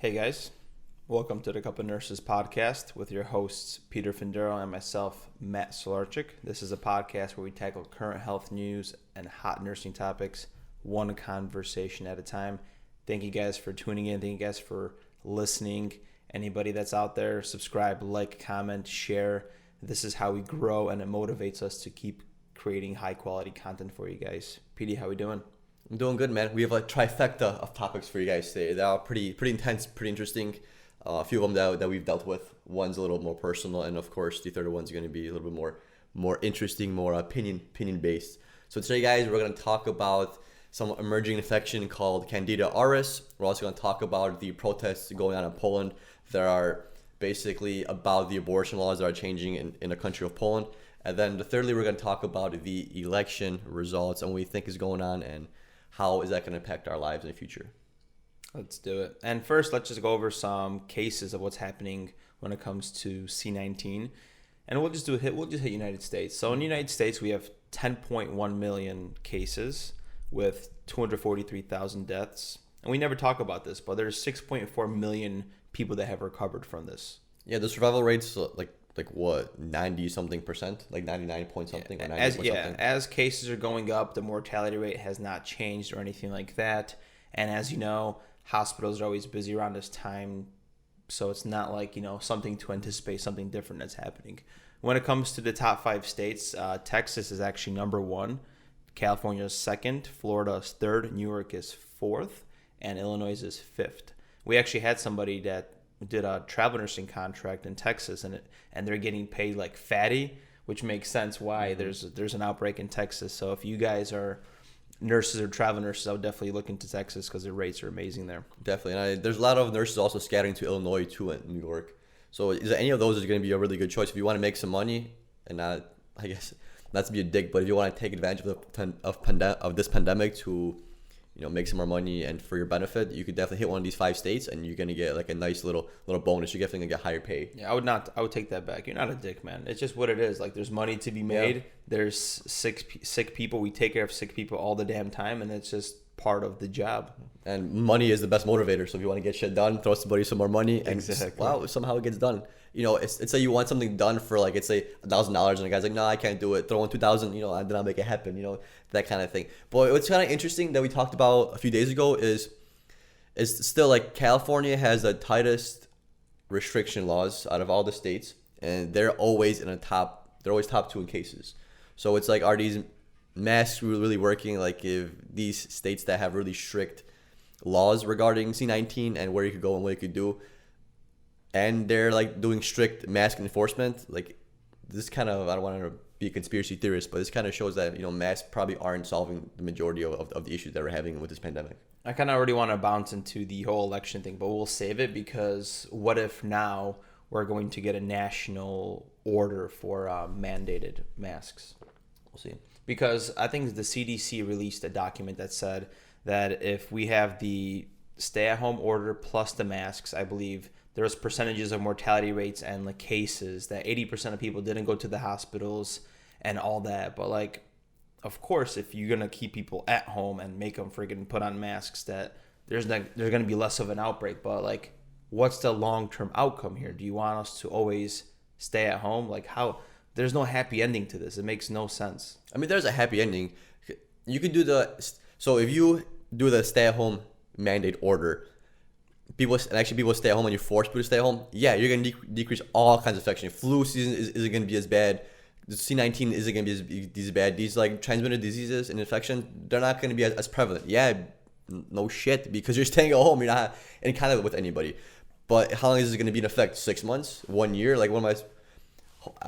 Hey guys, welcome to the Cup of Nurses podcast with your hosts Peter Findero and myself, Matt Solarchik. This is a podcast where we tackle current health news and hot nursing topics, one conversation at a time. Thank you guys for tuning in. Thank you guys for listening. Anybody that's out there, subscribe, like, comment, share. This is how we grow, and it motivates us to keep creating high quality content for you guys. PD, how we doing? I'm doing good, man. We have a trifecta of topics for you guys today. They are pretty intense, pretty interesting. A few of them that we've dealt with. One's a little more personal, and of course, the third one's going to be a little bit more interesting, more opinion based. So today, guys, we're going to talk about some emerging infection called Candida Auris. We're also going to talk about the protests going on in Poland that are basically about the abortion laws that are changing in the country of Poland. And then thirdly, we're going to talk about the election results and what we think is going on and how is that going to impact our lives in the future. Let's do it. And first, let's just go over some cases of what's happening when it comes to C19. And we'll just hit United States. So in the United States, we have 10.1 million cases with 243,000 deaths. And we never talk about this, but there's 6.4 million people that have recovered from this. Yeah, the survival rate's like what, 90 something percent, like 99 point something, or 90 point something. As cases are going up, the mortality rate has not changed or anything like that. And as you know, hospitals are always busy around this time, so it's not like, something to anticipate something different that's happening. When it comes to the top 5 states, Texas is actually number 1, California is 2nd, Florida is 3rd, New York is 4th, and Illinois is 5th. We actually had somebody that did a travel nursing contract in Texas, and they're getting paid like fatty, which makes sense why there's an outbreak in Texas. So if you guys are nurses or travel nurses, I would definitely look into Texas because the rates are amazing there. Definitely. And there's a lot of nurses also scattering to Illinois too and New York. So is any of those is going to be a really good choice if you want to make some money and not, I guess, not to be a dick, but if you want to take advantage of this pandemic to make some more money and for your benefit, you could definitely hit one of these 5 states and you're going to get like a nice little bonus. You're definitely going to get higher pay. Yeah, I would take that back. You're not a dick, man. It's just what it is. Like, there's money to be made. Yeah. There's sick people. We take care of sick people all the damn time, and it's just part of the job. And money is the best motivator. So if you want to get shit done, throw somebody some more money and exactly. Wow, somehow it gets done. It's like you want something done for like, it's say $1,000 and the guy's like, no, I can't do it. Throw in 2,000, and then I'll make it happen, that kind of thing. But what's kind of interesting that we talked about a few days ago is still like California has the tightest restriction laws out of all the states, and they're always top 2 in cases. So it's like, are these masks really working? Like, if these states that have really strict laws regarding C19 and where you could go and what you could do, and they're like doing strict mask enforcement, like this kind of, I don't want to be a conspiracy theorist, but this kind of shows that masks probably aren't solving the majority of the issues that we're having with this pandemic. I kind of already want to bounce into the whole election thing, but we'll save it because what if now we're going to get a national order for mandated masks? We'll see. Because I think the CDC released a document that said that if we have the stay-at-home order plus the masks, I believe there's percentages of mortality rates and like cases that 80% of people didn't go to the hospitals and all that. But like, of course, if you're gonna keep people at home and make them friggin' put on masks, that there's gonna be less of an outbreak. But like, what's the long-term outcome here? Do you want us to always stay at home? Like, how? There's no happy ending to this. It makes no sense. I mean, there's a happy ending. You could do so if you do the stay-at-home mandate order, people stay at home and you force people to stay at home, yeah, you're going to decrease all kinds of infection. Flu season isn't going to be as bad. The C19 isn't going to be as bad. These like transmitted diseases and infection, they're not going to be as prevalent. Yeah, no shit, because you're staying at home. You're not in contact with anybody. But how long is it going to be in effect? 6 months? 1 year? Like,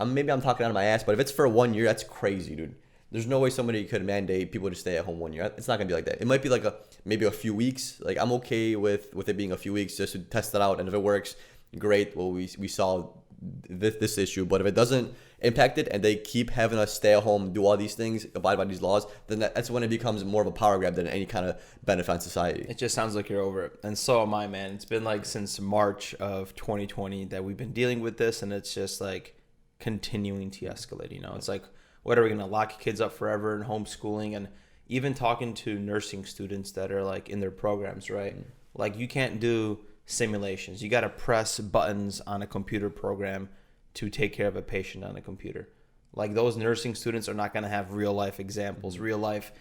maybe I'm talking out of my ass, but if it's for 1 year, that's crazy, dude. There's no way somebody could mandate people to stay at home 1 year. It's not gonna be like that. It might be like maybe a few weeks. Like, I'm okay with it being a few weeks just to test it out, and if it works, great. Well, we solve this issue. But if it doesn't impact it and they keep having us stay at home, do all these things, abide by these laws, then that's when it becomes more of a power grab than any kind of benefit on society. It just sounds like you're over it, and so am I, man. It's been like since March of 2020 that we've been dealing with this, and it's just like continuing to escalate. It's like, what are we going to lock kids up forever in homeschooling? And even talking to nursing students that are like in their programs, right? Like, you can't do simulations. You got to press buttons on a computer program to take care of a patient on a computer. Like those nursing students are not going to have real life examples, real life,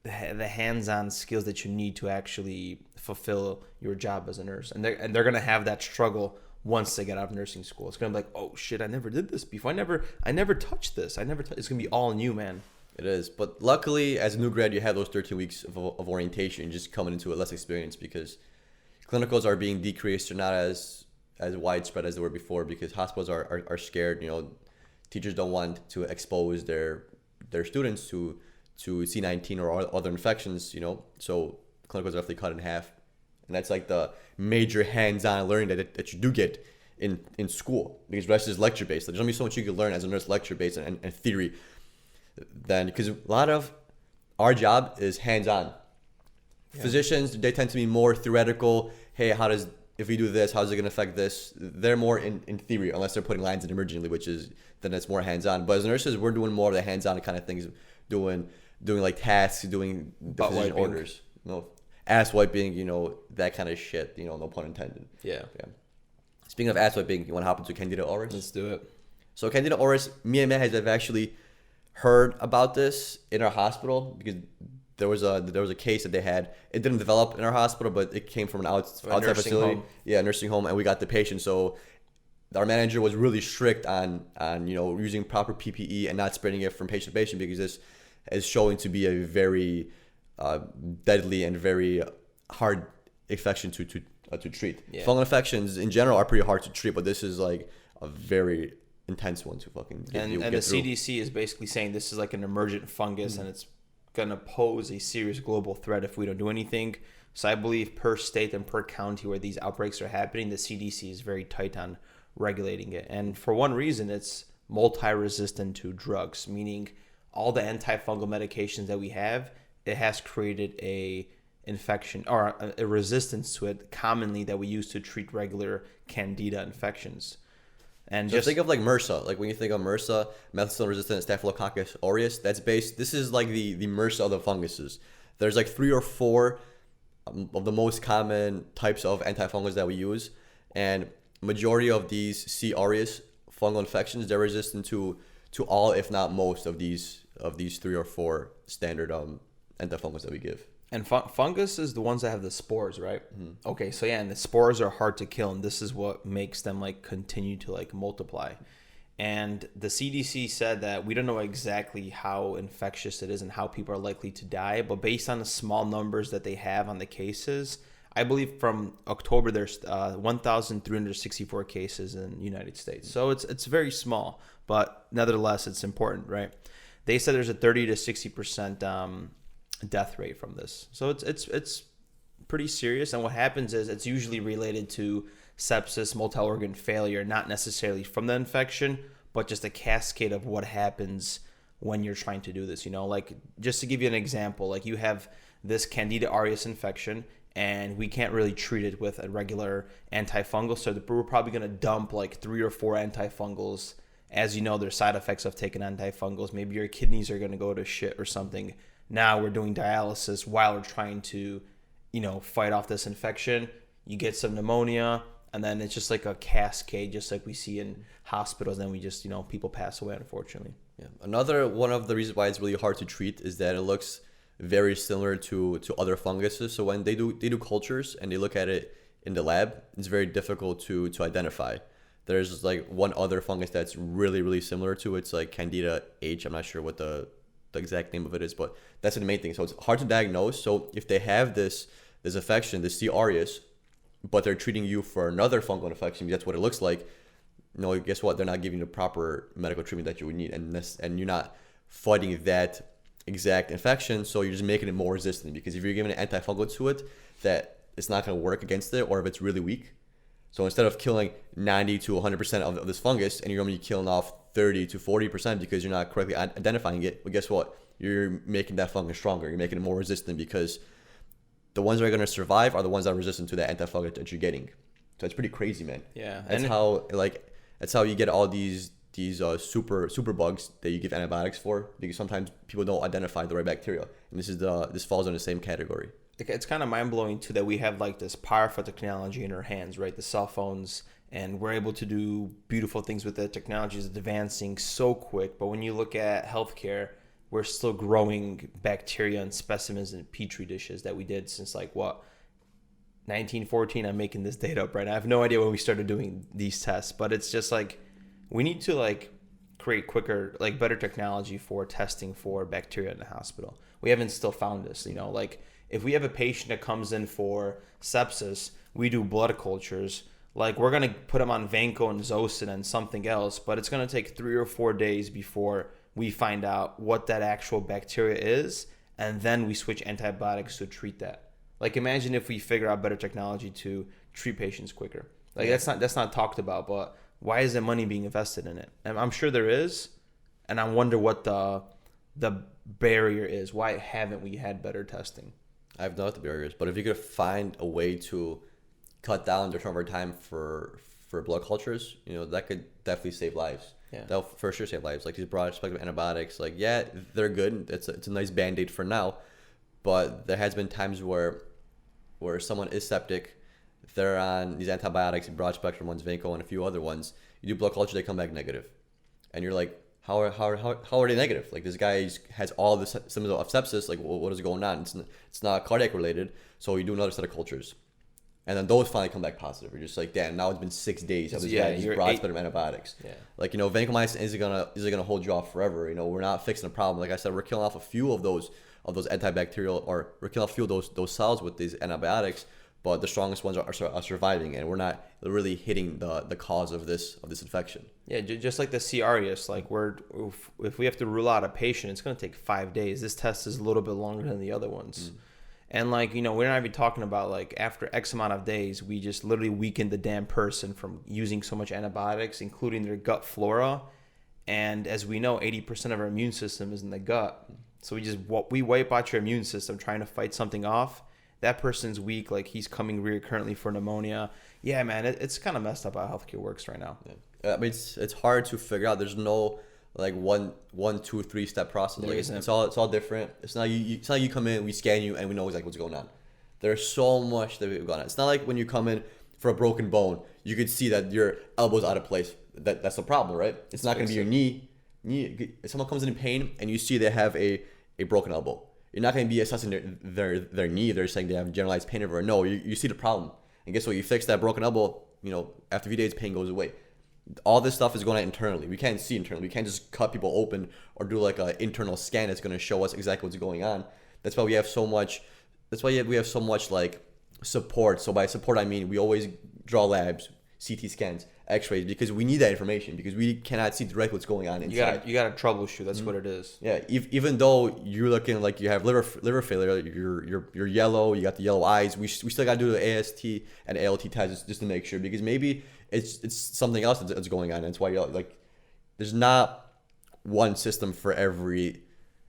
the hands-on skills that you need to actually fulfill your job as a nurse. And they're going to have that struggle once they get out of nursing school. It's going to be like, oh shit, I never did this before. I never touched this. It's going to be all new, man. It is. But luckily, as a new grad, you have those 13 weeks of orientation, just coming into it less experience, because clinicals are being decreased. They're not as widespread as they were before, because hospitals are scared. Teachers don't want to expose their students to C19 or other infections, so clinicals are definitely cut in half. And that's like the major hands-on learning that you do get in school, because the rest is lecture-based. There's only so much you can learn as a nurse, lecture-based and theory. Then, because a lot of our job is hands-on. Yeah. Physicians, they tend to be more theoretical. Hey, if we do this, how is it going to affect this? They're more in theory, unless they're putting lines in emergently, then it's more hands-on. But as nurses, we're doing more of the hands-on kind of things, doing like tasks, doing the physician orders, ass wiping, that kind of shit, no pun intended. Yeah. Speaking of ass wiping, you want to hop into Candida Auris? Let's do it. So Candida Auris, me and Matt have actually heard about this in our hospital, because there was a case that they had. It didn't develop in our hospital, but it came from an outside facility. Home. Yeah, nursing home, and we got the patient. So our manager was really strict on using proper PPE and not spreading it from patient to patient, because this is showing to be a very deadly and very hard infection to treat. Yeah. Fungal infections in general are pretty hard to treat, but this is like a very intense one to fucking get and the through. CDC is basically saying this is like an emergent fungus, and it's going to pose a serious global threat if we don't do anything. So I believe per state and per county where these outbreaks are happening, the CDC is very tight on regulating it. And for one reason, it's multi-resistant to drugs, meaning all the antifungal medications that we have, it has created a infection or a resistance to it commonly that we use to treat regular Candida infections. And so just think of like MRSA. Like when you think of MRSA, methicillin-resistant Staphylococcus aureus, this is like the MRSA of the funguses. There's like 3 or 4 of the most common types of antifungals that we use, and majority of these C. aureus fungal infections, they're resistant to all, if not most, of these 3 or 4 standard antifungals that we give. And fungus is the ones that have the spores, right? Mm-hmm. Okay, so yeah, and the spores are hard to kill, and this is what makes them like continue to like multiply. And the CDC said that we don't know exactly how infectious it is and how people are likely to die, but based on the small numbers that they have on the cases, I believe from October there's 1,364 cases in the United States. So it's very small, but nevertheless it's important, right? They said there's a 30 to 60% death rate from this. So it's pretty serious, and what happens is it's usually related to sepsis, multi-organ failure, not necessarily from the infection, but just a cascade of what happens when you're trying to do this. Like just to give you an example, like you have this Candida auris infection, and we can't really treat it with a regular antifungal, so we're probably going to dump like 3 or 4 antifungals. As you know, there's side effects of taking antifungals. Maybe your kidneys are going to go to shit or something. Now we're doing dialysis while we're trying to, fight off this infection. You get some pneumonia, and then it's just like a cascade, just like we see in hospitals. Then we just, people pass away, unfortunately. Yeah. Another one of the reasons why it's really hard to treat is that it looks very similar to other funguses. So when they do cultures and they look at it in the lab, it's very difficult to identify. There's like one other fungus that's really, really similar to it. It's like Candida H. I'm not sure what the exact name of it is, but that's the main thing. So it's hard to diagnose. So if they have this infection, this C. aureus, but they're treating you for another fungal infection, that's what it looks like. Guess what? They're not giving the proper medical treatment that you would need, and you're not fighting that exact infection. So you're just making it more resistant, because if you're giving an antifungal to it, that it's not going to work against it, or if it's really weak. So instead of killing 90 to 100% of this fungus, and you're only killing off 30 to 40% because you're not correctly identifying it, well, guess what? You're making that fungus stronger. You're making it more resistant, because the ones that are going to survive are the ones that are resistant to that antifungal that you're getting. So it's pretty crazy, man. Yeah. That's how you get all these super bugs that you give antibiotics for, because sometimes people don't identify the right bacteria, and this falls in the same category. it's kind of mind blowing too that we have like this powerful technology in our hands, right? The cell phones, and we're able to do beautiful things with it. Technology is advancing so quick, but when you look at healthcare, we're still growing bacteria and specimens in petri dishes that we did since like what 1914. I'm making this data up right now. I have no idea when we started doing these tests, but it's just like we need to like create quicker, like better technology for testing for bacteria in the hospital. We haven't still found this, you know, like if we have a patient that comes in for sepsis, we do blood cultures. Like we're going to put them on Vanco and Zosyn and something else, but it's going to take 3 or 4 days before we find out what that actual bacteria is, and then we switch antibiotics to treat that. Like imagine if we figure out better technology to treat patients quicker. Like that's not talked about, but why isn't money being invested in it? And I'm sure there is, and I wonder what the barrier is. Why haven't we had better testing? I have no idea the barriers, but if you could find a way to cut down the turnover time for blood cultures, you know, that could definitely save lives. Yeah. That'll for sure save lives. Like these broad spectrum antibiotics, like yeah, they're good. It's a nice band-aid for now, but there has been times where someone is septic, they're on these antibiotics, broad spectrum ones, Vanco, and a few other ones. You do blood culture, they come back negative, and you're like, how are they negative? Like this guy has all the symptoms of sepsis. Like what is going on? It's not cardiac related. So you do another set of cultures. And then those finally come back positive. You're just like, damn, now it's been 6 days of this guy's broad spectrum antibiotics. Yeah. Like, you know, vancomycin isn't gonna hold you off forever. You know, we're not fixing the problem. Like I said, we're killing off a few of those antibacterial, or we're killing off a few of those cells with these antibiotics. But the strongest ones are surviving, and we're not really hitting the cause of this infection. Yeah, just like the C. auris, like if we have to rule out a patient, it's going to take 5 days. This test is a little bit longer than the other ones. And like, you know, we're not even talking about like after X amount of days, we just literally weaken the damn person from using so much antibiotics, including their gut flora. And as we know, 80% of our immune system is in the gut. So we wipe out your immune system trying to fight something off. That person's weak, like he's coming recurrently for pneumonia. Yeah, man, it's kind of messed up how healthcare works right now. Yeah. I mean, it's hard to figure out. There's no like one, 2, 3 step process. Like it's all different. It's not you come in, we scan you, and we know exactly what's going on. There's so much that we've gone on. It's not like when you come in for a broken bone, you could see that your elbow's out of place. That's the problem, right? It's not going to be your knee. If someone comes in pain and you see they have a broken elbow, you're not going to be assessing their knee. They're saying they have generalized pain everywhere. No, you see the problem. And guess what? You fix that broken elbow, you know, after a few days, pain goes away. All this stuff is going on internally. We can't see internally. We can't just cut people open or do like an internal scan that's going to show us exactly what's going on. That's why we have so much. That's why we have so much like support. So by support, I mean we always draw labs, CT scans, X-rays, because we need that information, because we cannot see directly what's going on inside. You gotta troubleshoot. That's what it is. Yeah. Even though you're looking like you have liver failure, you're yellow, you got the yellow eyes. We still gotta do the AST and ALT tests just to make sure, because maybe it's something else that's going on. That's why you're like, there's not one system for every.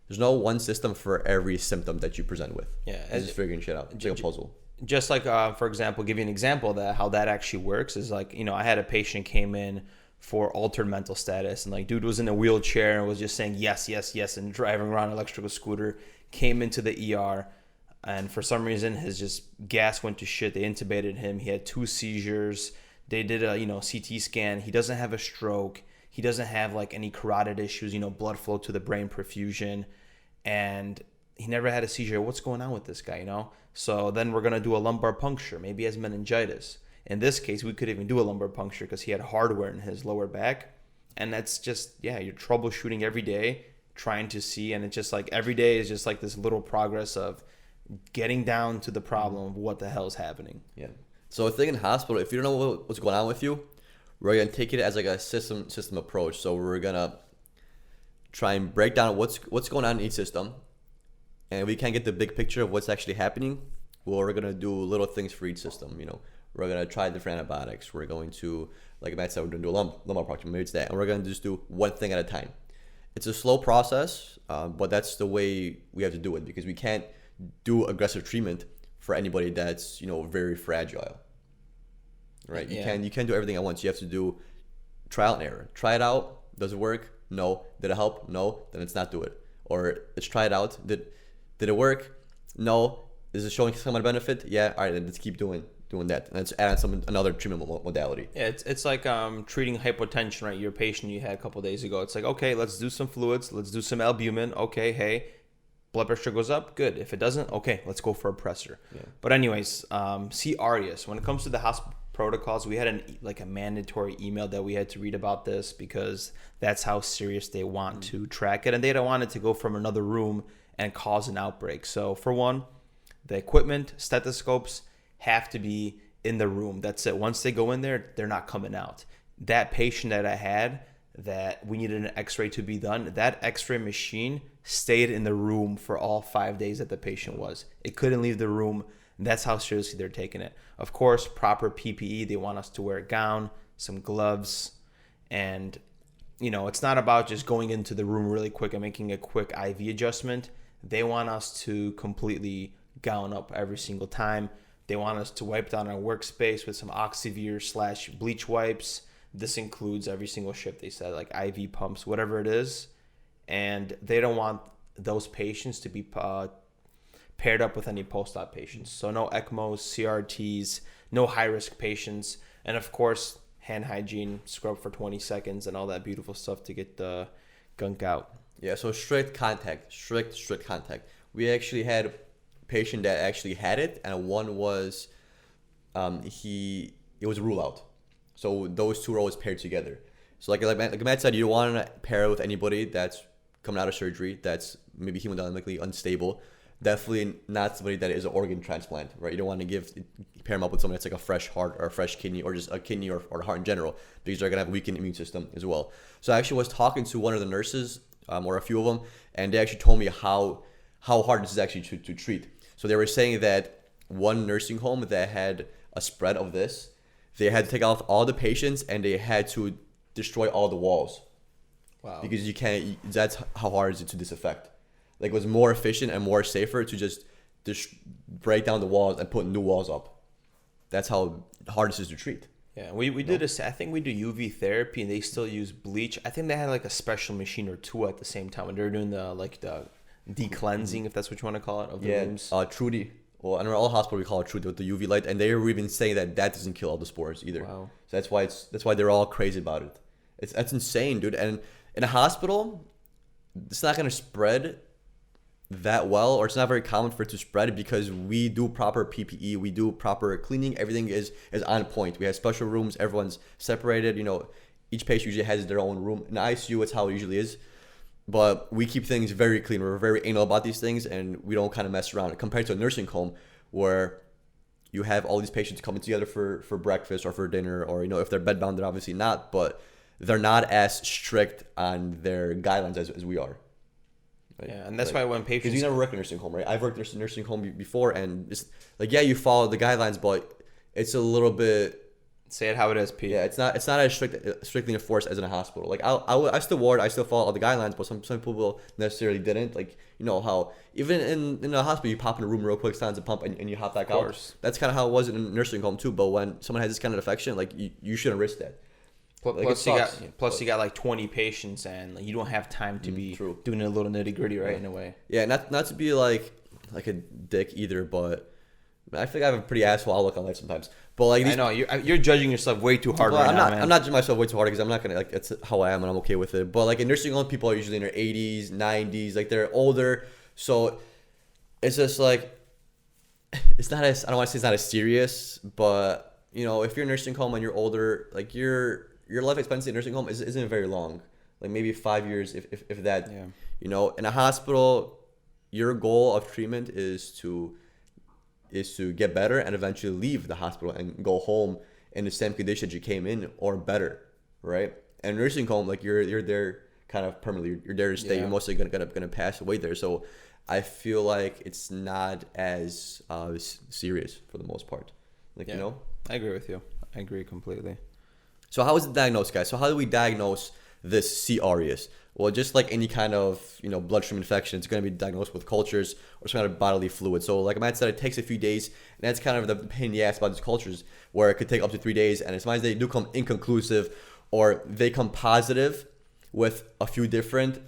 There's no one system for every symptom that you present with. Yeah, it's just figuring shit out. It's like a puzzle. Just like, for example, give you an example of that, how that actually works is like, you know, I had a patient came in for altered mental status, and like dude was in a wheelchair and was just saying yes, yes, yes, and driving around an electrical scooter, came into the ER, and for some reason his just gas went to shit. They intubated him. He had 2 seizures. They did a, CT scan. He doesn't have a stroke. He doesn't have like any carotid issues, blood flow to the brain, perfusion, and he never had a seizure. What's going on with this guy, So then we're going to do a lumbar puncture. Maybe he has meningitis. In this case, we could even do a lumbar puncture because he had hardware in his lower back. And that's just, you're troubleshooting every day, trying to see. And it's just like every day is just like this little progress of getting down to the problem of what the hell is happening. Yeah. So I think in hospital, if you don't know what's going on with you, we're going to take it as like a system approach. So we're going to try and break down what's going on in each system. And we can't get the big picture of what's actually happening. Well, we're going to do little things for each system. We're going to try different antibiotics. We're going to, like Matt said, we're going to do a lumbar puncture. Maybe it's that. And we're going to just do one thing at a time. It's a slow process, but that's the way we have to do it, because we can't do aggressive treatment for anybody that's, very fragile. Right? Yeah. You can't do everything at once. You have to do trial and error. Try it out. Does it work? No. Did it help? No. Then let's not do it. Or let's try it out. Did it work? No. Is it showing some kind of benefit? Yeah. All right, then let's keep doing that, and let's add on another treatment modality. Yeah, it's like treating hypotension, right? Your patient you had a couple days ago. It's like, okay, let's do some fluids, let's do some albumin. Okay, hey, blood pressure goes up, good. If it doesn't, okay, let's go for a pressor. Yeah. But anyways, C. aureus. When it comes to the hospital protocols, we had a mandatory email that we had to read about this because that's how serious they want to track it, and they don't want it to go from another room and cause an outbreak. So for one, the equipment, stethoscopes have to be in the room. That's it. Once they go in there, they're not coming out. That patient that I had that we needed an x-ray to be done, that x-ray machine stayed in the room for all 5 days that the patient was. It couldn't leave the room. That's how seriously they're taking it. Of course, proper PPE. They want us to wear a gown, some gloves, and it's not about just going into the room really quick and making a quick IV adjustment. They want us to completely gown up every single time. They want us to wipe down our workspace with some Oxivir / bleach wipes. This includes every single shift, they said, like IV pumps, whatever it is. And they don't want those patients to be paired up with any post-op patients. So no ECMOs, CRTs, no high-risk patients. And of course, hand hygiene, scrub for 20 seconds and all that beautiful stuff to get the gunk out. Yeah, so strict contact. We actually had a patient that actually had it, and one was, it was a rule out. So those two are always paired together. So like Matt said, you don't want to pair with anybody that's coming out of surgery, that's maybe hemodynamically unstable. Definitely not somebody that is an organ transplant, right? You don't want to pair them up with someone that's like a fresh heart or a fresh kidney or just a kidney or a heart in general, because they're going to have a weakened immune system as well. So I actually was talking to one of the nurses, or a few of them, and they actually told me how hard this is actually to treat. So they were saying that one nursing home that had a spread of this, they had to take off all the patients and they had to destroy all the walls. Wow. Because that's how hard it is to disinfect. Like, it was more efficient and more safer to just break down the walls and put new walls up. That's how hard this is to treat. Yeah, we did I think we do UV therapy and they still use bleach. I think they had like a special machine or two at the same time when they were doing the de-cleansing, if that's what you want to call it, of the rooms. Trudy. Well, I know all hospitals we call it Trudy with the UV light, and they were even saying that doesn't kill all the spores either. Wow. So that's why they're all crazy about it. That's insane, dude. And in a hospital, it's not gonna spread that well, or it's not very common for it to spread because we do proper PPE, we do proper cleaning, everything is on point. We have special rooms, everyone's separated. Each patient usually has their own room. In the ICU, it's how it usually is. But we keep things very clean. We're very anal about these things, and we don't kind of mess around. Compared to a nursing home where you have all these patients coming together for breakfast or for dinner, or if they're bedbound, they're obviously not, but they're not as strict on their guidelines as we are. Right? Yeah, and that's why when patients... Because you never worked in a nursing home, right? I've worked in a nursing home before, and it's like, yeah, you follow the guidelines, but it's a little bit... Say it how it is, Pete. Yeah, it's not as strictly enforced as in a hospital. Like, I still ward, I still follow all the guidelines, but some people necessarily didn't. Like, how even in a hospital, you pop in a room real quick, signs a pump, and you hop back out. That's kind of how it was in a nursing home too. But when someone has this kind of infection, like, you shouldn't risk that. Plus, you got like 20 patients, and you don't have time to be doing a little nitty gritty, right? In a way. Yeah, not to be like a dick either, but I think I have a pretty asshole outlook on life sometimes. But like, I know you're judging yourself way too hard now, man. I'm not judging myself way too hard because I'm not gonna it's how I am and I'm okay with it. But like in nursing home, people are usually in their 80s, 90s, like they're older, so it's just like it's not as, I don't want to say it's not as serious, but if you're in a nursing home and you're older, like your life expectancy in a nursing home isn't very long, like maybe 5 years if that. Yeah. In a hospital, your goal of treatment is to get better and eventually leave the hospital and go home in the same condition you came in or better, right? And nursing home, like you're there kind of permanently. You're there to stay. Yeah. You're mostly gonna pass away there. So I feel like it's not as serious for the most part. Like, I agree with you. I agree completely. So how is it diagnosed, guys? So how do we diagnose this C. aureus? Well, just like any kind of bloodstream infection, it's going to be diagnosed with cultures or some kind of bodily fluid. So like Matt said, it takes a few days, and that's kind of the pain in the ass about these cultures, where it could take up to 3 days, and sometimes they do come inconclusive, or they come positive with a few different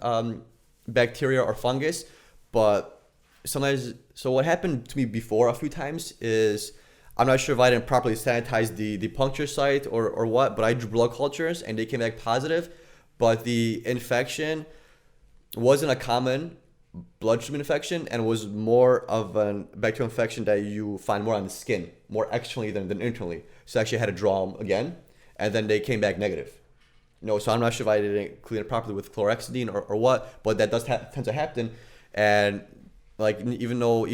bacteria or fungus, but sometimes So what happened to me before a few times is, I'm not sure if I didn't properly sanitize the puncture site or what, but I drew blood cultures and they came back positive. But the infection wasn't a common bloodstream infection and was more of a bacterial infection that you find more on the skin, more externally than internally. So I actually had to draw them again, and then they came back negative. So I'm not sure if I didn't clean it properly with chlorhexidine or what, but that does tend to happen. And like, even though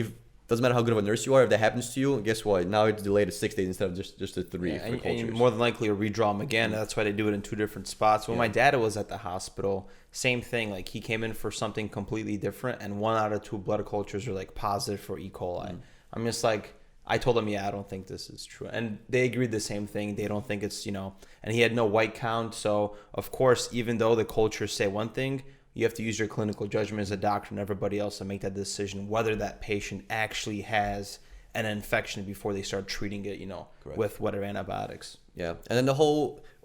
doesn't matter how good of a nurse you are, if that happens to you, guess what? Now it's delayed to 6 days instead of just to 3 for cultures. And more than likely, redraw them again. That's why they do it in 2 different spots. When my dad was at the hospital, same thing. Like, he came in for something completely different, and 1 out of 2 blood cultures are like positive for E. coli. I'm just like, I told him, I don't think this is true. And they agreed the same thing. They don't think it's, and he had no white count. So, of course, even though the cultures say one thing, you have to use your clinical judgment as a doctor and everybody else to make that decision whether that patient actually has an infection before they start treating it, with whatever antibiotics. Yeah. And then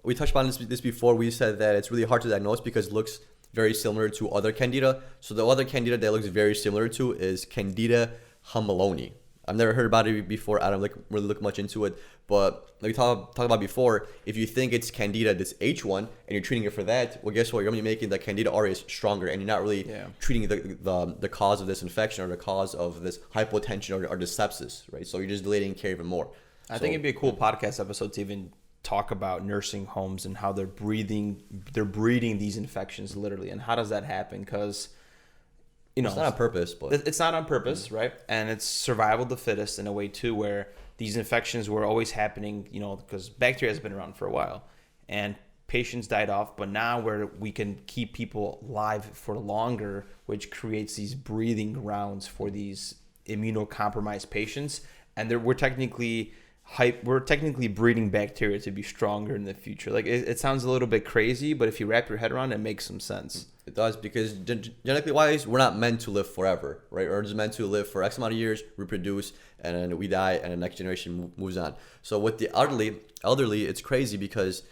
we touched upon this before. We said that it's really hard to diagnose because it looks very similar to other Candida. So the other Candida that looks very similar to is Candida humboloni. I've never heard about it before. I don't really look much into it. But like we talked about before, if you think it's Candida, this H1, and you're treating it for that, well, guess what? You're only making the Candida auris stronger, and you're not really treating the cause of this infection or the cause of this hypotension or this sepsis, right? So you're just delaying care even more. I think it'd be a cool podcast episode to even talk about nursing homes and how they're breeding these infections literally, and how does that happen? Because it's not on purpose, but it's not on purpose, right? And it's survival of the fittest in a way too, where these infections were always happening, because bacteria has been around for a while, and patients died off. But now we can keep people alive for longer, which creates these breeding grounds for these immunocompromised patients, and we're technically breeding bacteria to be stronger in the future. Like, it sounds a little bit crazy, but if you wrap your head around it, it makes some sense. It does, because genetically wise, we're not meant to live forever, right? We're just meant to live for X amount of years, reproduce, and then we die, and the next generation moves on. So with the elderly, it's crazy because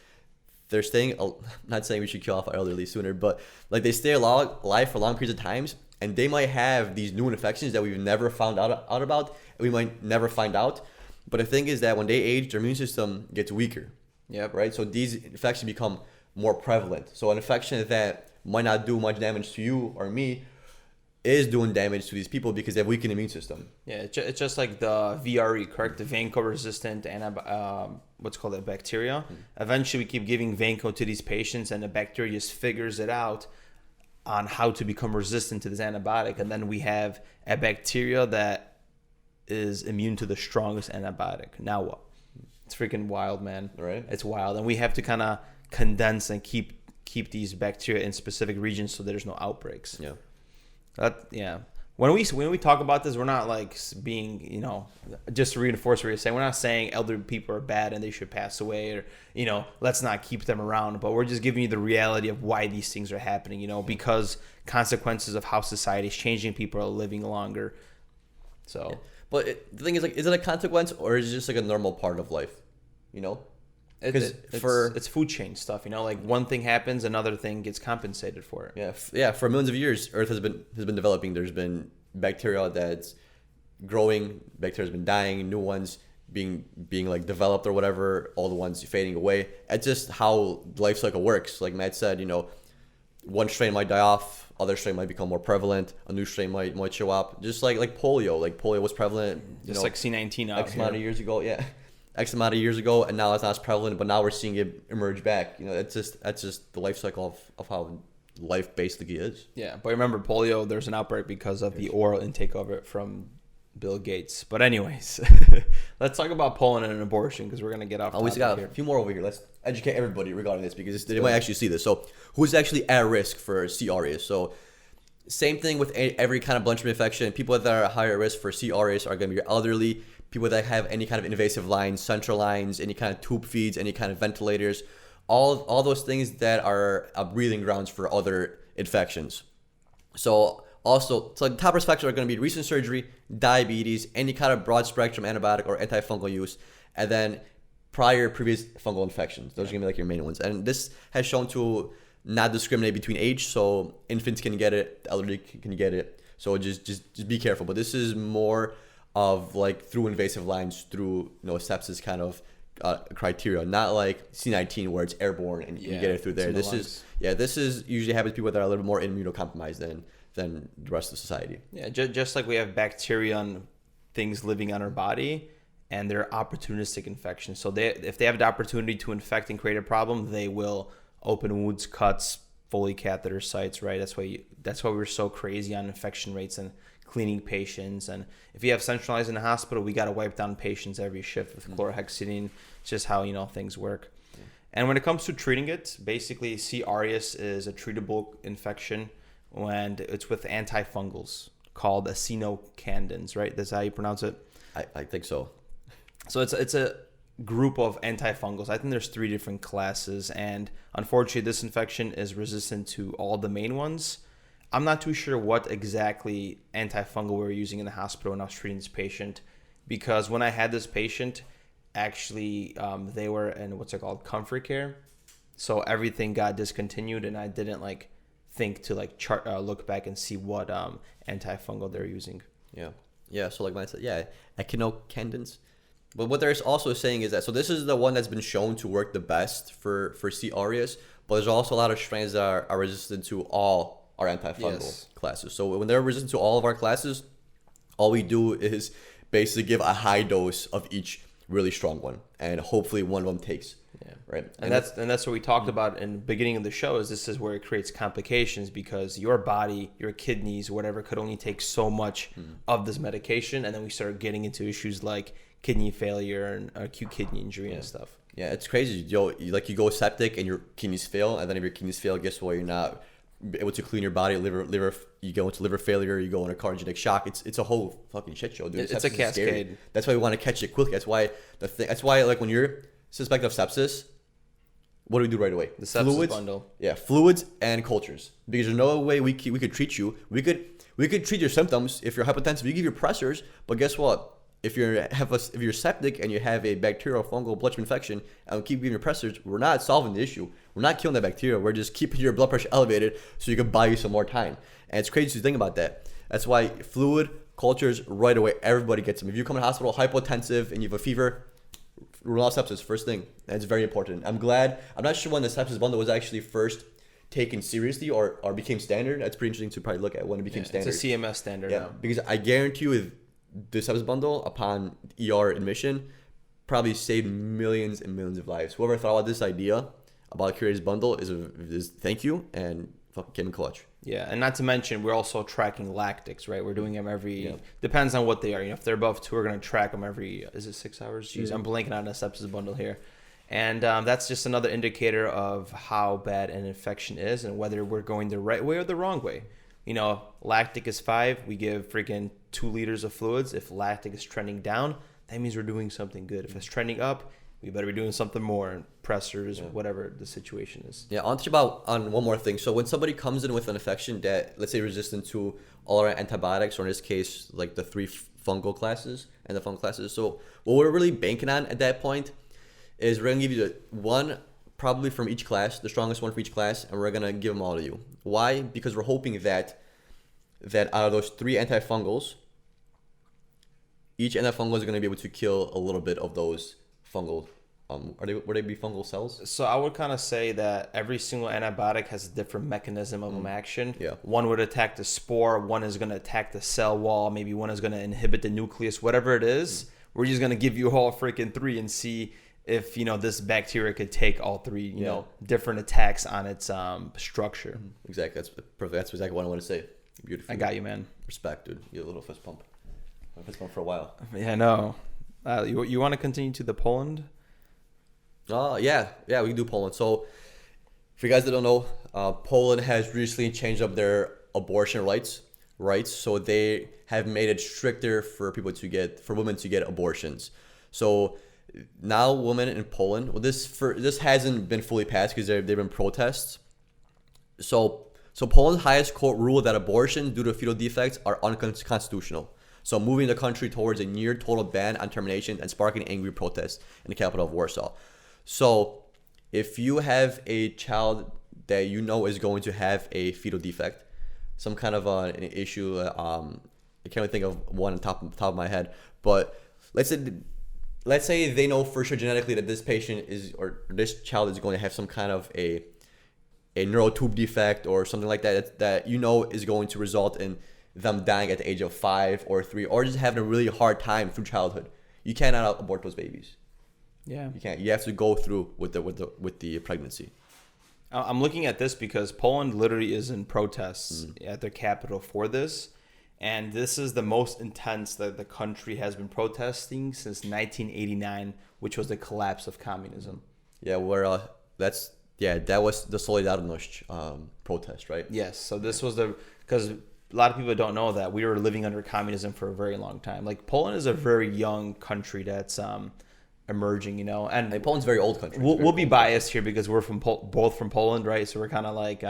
they're staying. I'm not saying we should kill off our elderly sooner, but like, they stay alive for long periods of times, and they might have these new infections that we've never found out about, and we might never find out. But the thing is that when they age, their immune system gets weaker. Yep. Right? So these infections become more prevalent. So an infection that might not do much damage to you or me is doing damage to these people because they have weakened immune system. Yeah, it's just like the VRE, correct? The vanco-resistant bacteria. Eventually, we keep giving vanco to these patients, and the bacteria just figures it out on how to become resistant to this antibiotic. And then we have a bacteria that is immune to the strongest antibiotic. Now what? It's freaking wild, man. Right? It's wild, and we have to kind of condense and keep these bacteria in specific regions so there's no outbreaks. Yeah. When we talk about this, we're not like being, just to reinforce what you're saying. We're not saying elderly people are bad and they should pass away, or let's not keep them around. But we're just giving you the reality of why these things are happening. Because consequences of how society is changing, people are living longer. So. Yeah. But the thing is, like, is it a consequence or is it just like a normal part of life? Because it's food chain stuff. Like, one thing happens, another thing gets compensated for it. Yeah. For millions of years, Earth has been developing. There's been bacteria that's growing. Bacteria has been dying. New ones being like developed or whatever. All the ones fading away. It's just how the life cycle works. Like Matt said, one strain might die off. Other strain might become more prevalent. A new strain might show up. Just like polio. Like, polio was prevalent. Just like C19 out X amount of years ago. Yeah. X amount of years ago, and now it's not as prevalent, but now we're seeing it emerge back. That's just the life cycle of how life basically is. Yeah, but remember, polio, there's an outbreak because of the oral intake of it from Bill Gates. But anyways, let's talk about pollen and abortion, because we're going to get off topic. We got a few more over here. Let's educate everybody regarding this, because they might actually see this. So who's actually at risk for C. auris? So same thing with every kind of bloodstream infection. People that are at higher risk for C. auris are going to be your elderly, people that have any kind of invasive lines, central lines, any kind of tube feeds, any kind of ventilators, all those things that are breathing grounds for other infections. So the top risk factors are going to be recent surgery, diabetes, any kind of broad spectrum antibiotic or antifungal use, and then previous fungal infections. Those are going to be like your main ones. And this has shown to not discriminate between age, so infants can get it, the elderly can get it. So just be careful. But this is more of like through invasive lines, through sepsis kind of criteria, not like C19 where it's airborne and you get it through there. This is usually happens to people that are a little more immunocompromised than the rest of society. Yeah, just like we have bacteria and things living on our body, and they're opportunistic infections. So if they have the opportunity to infect and create a problem, they will open wounds, cuts, Foley catheter sites, right? That's why we're so crazy on infection rates and cleaning patients. And if you have centralized in the hospital, we got to wipe down patients every shift with chlorhexidine. It's just how things work. Yeah. And when it comes to treating it, basically C. auris is a treatable infection when it's with antifungals called acinocandins, right? That's how you pronounce it. I think so. So it's a group of antifungals. I think there's 3 different classes, and unfortunately this infection is resistant to all the main ones. I'm not too sure what exactly antifungal we were using in the hospital when I was treating this patient, because when I had this patient, actually they were in what's it called, comfort care, so everything got discontinued, and I didn't think to look back and see what antifungal they're using. Yeah. So like I said, echinocandins. But what they're also saying is that, so this is the one that's been shown to work the best for C. auris, but there's also a lot of strains that are resistant to all our antifungal classes. So when they're resistant to all of our classes, all we do is basically give a high dose of each really strong one, and hopefully one of them takes. Yeah. Right. And that's what we talked about in the beginning of the show, is this is where it creates complications, because your body, your kidneys, whatever, could only take so much of this medication, and then we start getting into issues like kidney failure and acute kidney injury and stuff. Yeah, it's crazy. You go septic and your kidneys fail, and then if your kidneys fail, guess what? You're not able to clean your body. Liver, you go into liver failure. You go into cardiogenic shock. It's a whole fucking shit show, dude. It's a cascade. That's why we want to catch it quickly. That's why when you're suspect of sepsis, what do we do right away? The sepsis bundle. Yeah, fluids and cultures. Because there's no way we could treat you. We could treat your symptoms if you're hypertensive. You give your pressors, but guess what? If you're septic and you have a bacterial fungal bloodstream infection and we keep giving you pressors, we're not solving the issue. We're not killing that bacteria. We're just keeping your blood pressure elevated so you can buy you some more time. And it's crazy to think about that. That's why fluid cultures right away, everybody gets them. If you come to the hospital hypotensive and you have a fever, rule out sepsis first thing. And it's very important. I'm not sure when the sepsis bundle was actually first taken seriously or became standard. That's pretty interesting to probably look at when it became standard. It's a CMS standard now. Because I guarantee you, with the sepsis bundle upon ER admission probably saved millions and millions of lives. Whoever thought about this idea about creating this bundle is thank you, and fucking came in clutch. Yeah, and not to mention we're also tracking lactics, right? We're doing them depends on what they are. If they're above 2, we're going to track them every, is it 6 hours? Jeez, I'm blanking on a sepsis bundle here. And that's just another indicator of how bad an infection is and whether we're going the right way or the wrong way. Lactic is 5, we give freaking 2 liters of fluids. If lactic is trending down, that means we're doing something good. If it's trending up, we better be doing something more, pressors, whatever the situation is. Yeah, on one more thing. So when somebody comes in with an infection that, let's say, resistant to all our antibiotics, or in this case, like the 3 fungal classes and the fungal classes. So what we're really banking on at that point is we're going to give you one probably from each class, the strongest one for each class, and we're going to give them all to you. Why? Because we're hoping that out of those 3 antifungals, each antifungal is going to be able to kill a little bit of those fungal, would they be fungal cells? So I would kind of say that every single antibiotic has a different mechanism of action. Yeah. One would attack the spore, one is going to attack the cell wall, maybe one is going to inhibit the nucleus, whatever it is. We're just going to give you all freaking 3 and see if this bacteria could take all 3 different attacks on its structure. Exactly. That's perfect. That's exactly what I want to say. Beautiful. I got you, man. Respect, dude. You have a little fist pump. Fist pump for a while. Yeah, no. You want to continue to the Poland? Yeah, we can do Poland. So, for you guys that don't know, Poland has recently changed up their abortion rights. So they have made it stricter for women to get abortions. So now women in Poland, this hasn't been fully passed because there've been protests. So Poland's highest court ruled that abortions due to fetal defects are unconstitutional. So moving the country towards a near total ban on termination and sparking angry protests in the capital of Warsaw. So if you have a child that is going to have a fetal defect, some kind of an issue. I can't really think of one on top of my head, but let's say they know for sure genetically that this patient is, or this child is going to have some kind of a neural tube defect or something like that that is going to result in them dying at the age of 5 or 3, or just having a really hard time through childhood. You cannot abort those babies. Yeah, you can't. You have to go through with the pregnancy. I'm looking at this because Poland literally is in protests at their capital for this. And this is the most intense that the country has been protesting since 1989, which was the collapse of communism. Yeah, that was the Solidarność protest, right? Yes. So this was because a lot of people don't know that we were living under communism for a very long time. Like Poland is a very young country that's emerging, and Poland's a very old country. We'll be biased here because we're both from Poland, right? So we're kind of like.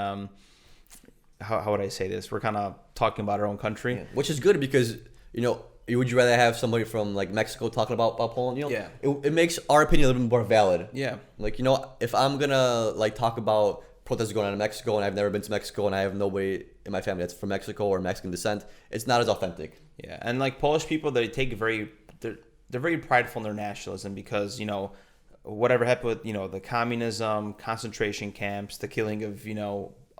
How would I say this? We're kind of talking about our own country. Yeah. Which is good because, would you rather have somebody from like Mexico talking about Poland? Yeah. It makes our opinion a little bit more valid. Yeah. Like, if I'm going to like talk about protests going on in Mexico and I've never been to Mexico and I have nobody in my family that's from Mexico or Mexican descent, it's not as authentic. Yeah. And like Polish people, they're very prideful in their nationalism because, whatever happened with, the communism, concentration camps, the killing of,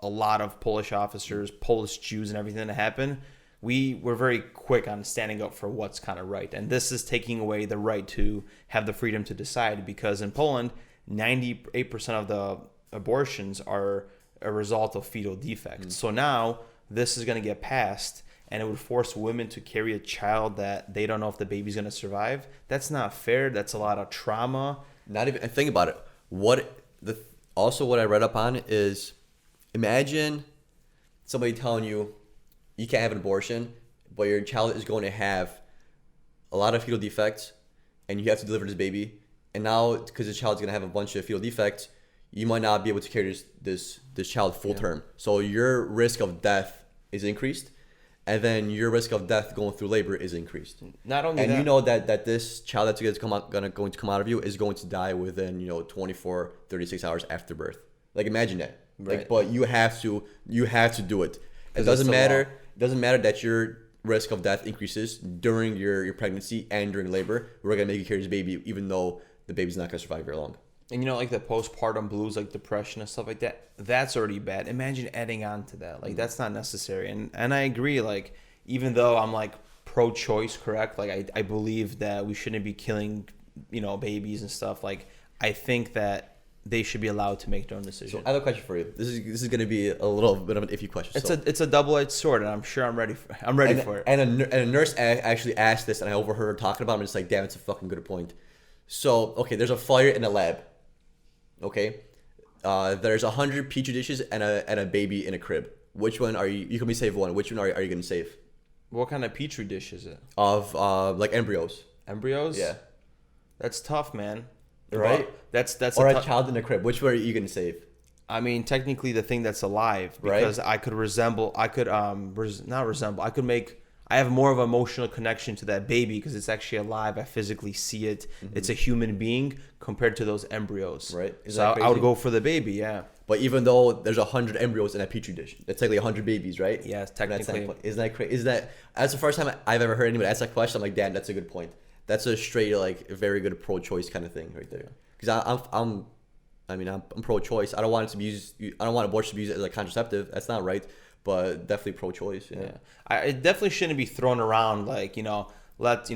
a lot of Polish officers, Polish Jews, and everything that happened, we were very quick on standing up for what's kind of right. And this is taking away the right to have the freedom to decide, because in Poland, 98% of the abortions are a result of fetal defects. So now this is going to get passed, and it would force women to carry a child that they don't know if the baby's going to survive. That's not fair. That's a lot of trauma. Not even, and think about it. What I read up on is, imagine somebody telling you you can't have an abortion, but your child is going to have a lot of fetal defects and you have to deliver this baby. And now, because the child's going to have a bunch of fetal defects, you might not be able to carry this child full term. So your risk of death is increased. And then your risk of death going through labor is increased. Not only and that, that this child that's going to come out of you is going to die within 24, 36 hours after birth. Like, imagine that. Right. Like, but you have to do it. It doesn't matter. It doesn't matter that your risk of death increases during your pregnancy and during labor. We're gonna make you carry this baby, even though the baby's not gonna survive very long. And like the postpartum blues, like depression and stuff like that, that's already bad. Imagine adding on to that. Like, that's not necessary. And I agree, like, even though I'm like pro-choice, correct? Like, I believe that we shouldn't be killing, babies and stuff. Like, I think that they should be allowed to make their own decision. So I have a question for you. This is going to be a little bit of an iffy question. It's a double-edged sword, and I'm sure I'm ready for it. And a nurse actually asked this, and I overheard her talking about it. I'm just like, damn, it's a fucking good point. So, okay, there's a fire in a lab. Okay, there's 100 petri dishes and a baby in a crib. Which one are you? You can be save one. Which one are you going to save? What kind of petri dish is it? Of like embryos. Embryos? Yeah. That's tough, man. Right? That's or a child in a crib. Which one are you going to save? I mean, technically the thing that's alive, because right? I have more of an emotional connection to that baby because it's actually alive. I physically see it. Mm-hmm. It's a human being compared to those embryos. Right. So I would go for the baby, yeah. But even though there's 100 embryos in a petri dish, that's technically 100 babies, right? Yeah, technically. Isn't that crazy? That's the first time I've ever heard anybody ask that question. I'm like, damn, that's a good point. That's a straight, like, very good pro-choice kind of thing right there. Because I'm pro-choice. I don't want abortion to be used as a contraceptive. That's not right. But definitely pro-choice. Yeah. It definitely shouldn't be thrown around like, let,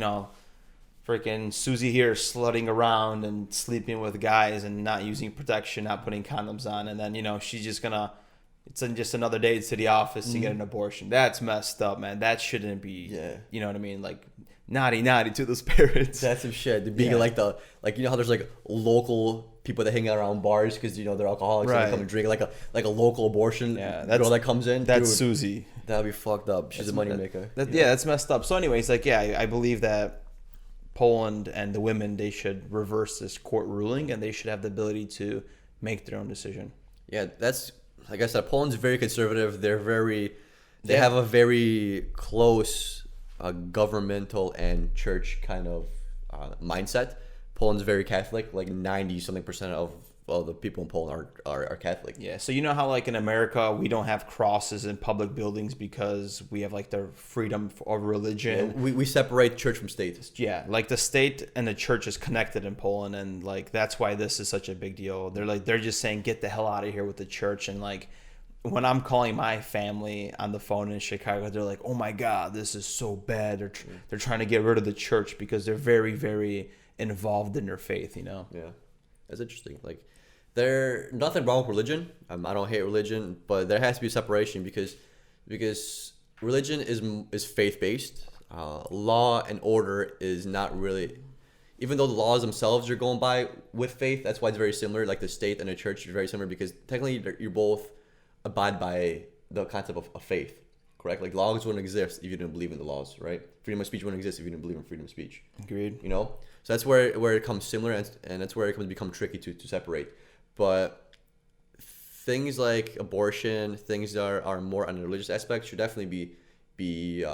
freaking Susie here slutting around and sleeping with guys and not using protection, not putting condoms on. And then, she's just gonna, it's just another day to the office to get an abortion. That's messed up, man. That shouldn't be, you know what I mean? Like, naughty to those parents. That's some shit. The being like how there's like local people that hang out around bars because they're alcoholics and they come and drink like a local abortion girl that comes in. That's dude, Susie. That'd be fucked up. She's a moneymaker. That's messed up. So anyways, I believe that Poland and the women, they should reverse this court ruling and they should have the ability to make their own decision. Yeah, that's like I said, Poland's very conservative. They have a very close governmental and church kind of mindset. Poland's very Catholic, like 90-something% of the people in Poland are Catholic. Yeah, so you know how like in America we don't have crosses in public buildings because we have like the freedom of religion. Yeah, we separate church from state. Yeah, like the state and the church is connected in Poland, and like that's why this is such a big deal. They're just saying get the hell out of here with the church, and like when I'm calling my family on the phone in Chicago, they're like, "Oh my God, this is so bad." They're trying to get rid of the church because they're very, very involved in their faith. You know. Yeah, that's interesting. Like, there nothing wrong with religion. I don't hate religion, but there has to be a separation because religion is faith based. Law and order is not really. Even though the laws themselves are going by with faith, that's why it's very similar. Like the state and the church are very similar because technically you're both abide by the concept of faith, correct? Like laws wouldn't exist if you didn't believe in the laws, right? Freedom of speech wouldn't exist if you didn't believe in freedom of speech. Agreed. You know, so that's where it comes similar, and that's where it can become tricky to separate. But things like abortion, things that are more on the religious aspect, should definitely be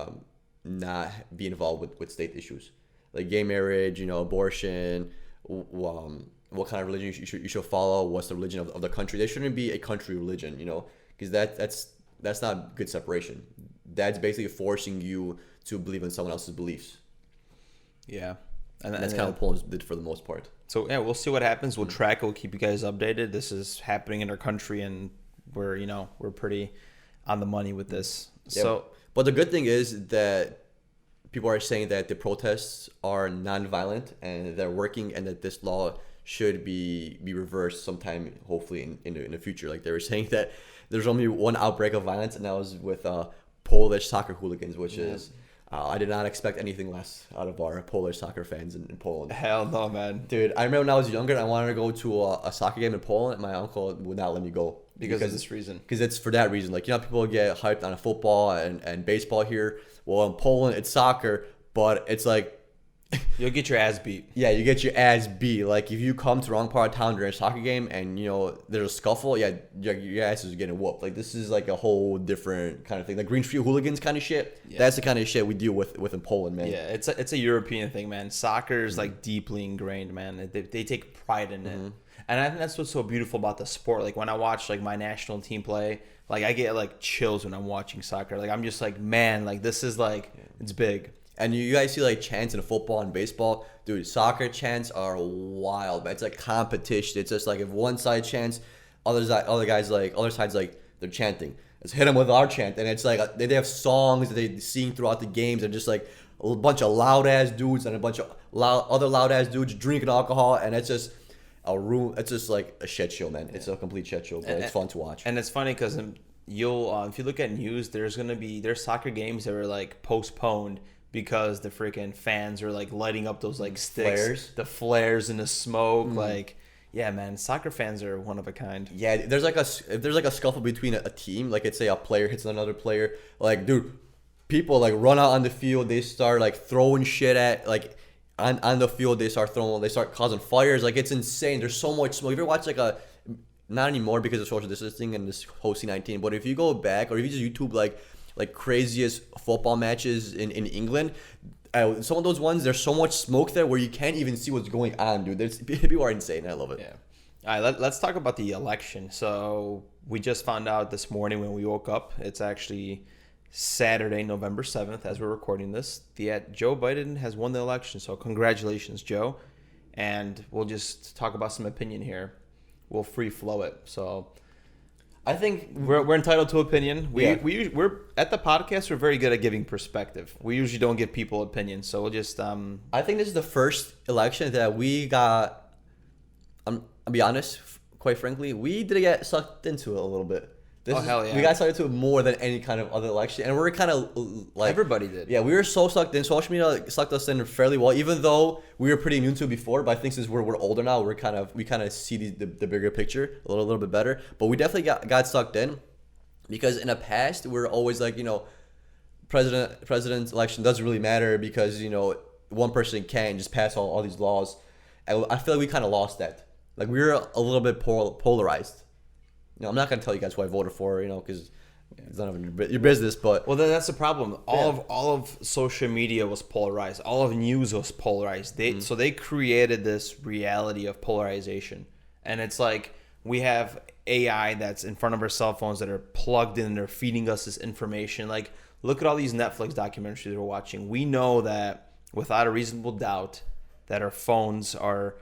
not be involved with state issues like gay marriage, you know, abortion. What kind of religion you should follow? What's the religion of the country? There shouldn't be a country religion, you know, because that's not good separation. That's basically forcing you to believe in someone else's beliefs. Yeah, and that's kind of what Poland did for the most part. So yeah, we'll see what happens. We'll track it. We'll keep you guys updated. This is happening in our country, and we're pretty on the money with this. Yeah, so, but the good thing is that people are saying that the protests are non-violent and they're working, and that this law should be reversed sometime, hopefully in the future. Like they were saying that there's only one outbreak of violence, and that was with Polish soccer hooligans, which is I did not expect anything less out of our Polish soccer fans in Poland. Hell no, man. Dude, I remember when I was younger, I wanted to go to a soccer game in Poland, and my uncle would not let me go. Because of this reason. Because it's for that reason. Like, you know, people get hyped on a football and baseball here. Well, in Poland, it's soccer, but it's like... You'll get your ass beat. Yeah, you get your ass beat. Like, if you come to the wrong part of town during a soccer game and, you know, there's a scuffle, yeah, your ass is getting whooped. Like, this is like a whole different kind of thing. Like, Green Street Hooligans kind of shit. Yeah. That's the kind of shit we deal with in Poland, man. Yeah, it's a European thing, man. Soccer is, like, deeply ingrained, man. They take pride in it. And I think that's what's so beautiful about the sport. Like, when I watch, like, my national team play, like, I get, like, chills when I'm watching soccer. Like, I'm just like, man, like, this is, like, it's big. And you guys see like chants in football and baseball, dude. Soccer chants are wild, man. It's like competition. It's just like if one side chants, other sides like they're chanting. Let's hit them with our chant, and it's like they have songs that they sing throughout the games, and just like a bunch of loud ass dudes and a bunch of other loud ass dudes drinking alcohol, and it's just a room. It's just like a shit show, man. It's a complete shit show, but it's fun to watch. And it's funny because you'll if you look at news, there's soccer games that are like postponed because the freaking fans are like lighting up those like sticks, the flares and the smoke. Like, yeah, man, soccer fans are one of a kind. Yeah, if there's like a scuffle between a team, like let's say a player hits another player, like dude, people like run out on the field, they start like throwing shit at like on the field, they start causing fires. Like, it's insane. There's so much smoke. If you ever watch like not anymore because of social distancing and this whole C-19, but if you go back or if you just YouTube like craziest football matches in England, some of those ones, there's so much smoke there where you can't even see what's going on, dude. People are insane. I love it. Yeah. All right, let's talk about the election. So we just found out this morning when we woke up, it's actually Saturday, November 7th, as we're recording this, Joe Biden has won the election. So congratulations, Joe. And we'll just talk about some opinion here. We'll free flow it. So I think we're entitled to opinion. We're at the podcast. We're very good at giving perspective. We usually don't give people opinions, so we'll just. I think this is the first election that we got. I'll be honest. Quite frankly, we did get sucked into it a little bit. Hell yeah! We got sucked into it more than any kind of other election, and we're kind of like everybody did. Yeah, we were so sucked in. Social media sucked us in fairly well, even though we were pretty new to it before. But I think since we're older now, we kind of see the bigger picture a little bit better. But we definitely got sucked in because in the past we were always like, you know, president's election doesn't really matter because, you know, one person can't just pass all these laws, and I feel like we kind of lost that. Like, we were a little bit polarized. You know, I'm not gonna tell you guys who I voted for, you know, because it's none of your business. But that's the problem. All of social media was polarized. All of news was polarized. So they created this reality of polarization, And it's like we have AI that's in front of our cell phones that are plugged in and they're feeding us this information. Like, look at all these Netflix documentaries we're watching. We know that without a reasonable doubt that our phones are,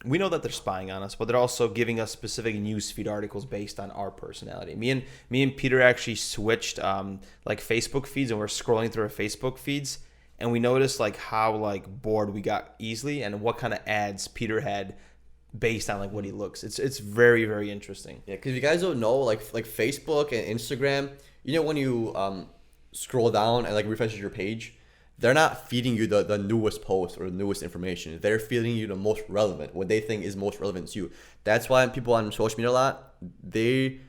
we know that they're spying on us, but they're also giving us specific newsfeed articles based on our personality. Me and Peter actually switched like Facebook feeds, and we're scrolling through our Facebook feeds, and we noticed like how like bored we got easily and what kind of ads Peter had based on like what he looks. It's very, very interesting. Yeah, because if you guys don't know, like Facebook and Instagram, you know, when you scroll down and like refresh your page, they're not feeding you the newest post or the newest information. They're feeding you the most relevant, what they think is most relevant to you. That's why people on social media a lot, they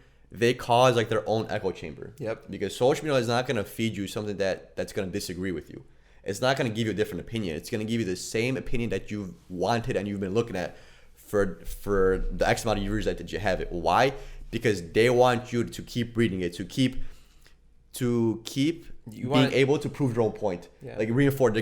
cause like their own echo chamber. Yep. Because social media is not gonna feed you something that's gonna disagree with you. It's not gonna give you a different opinion. It's gonna give you the same opinion that you've wanted and you've been looking at for the X amount of years that you have it. Why? Because they want you to keep reading it, to keep being able to prove your own point. Yeah. Like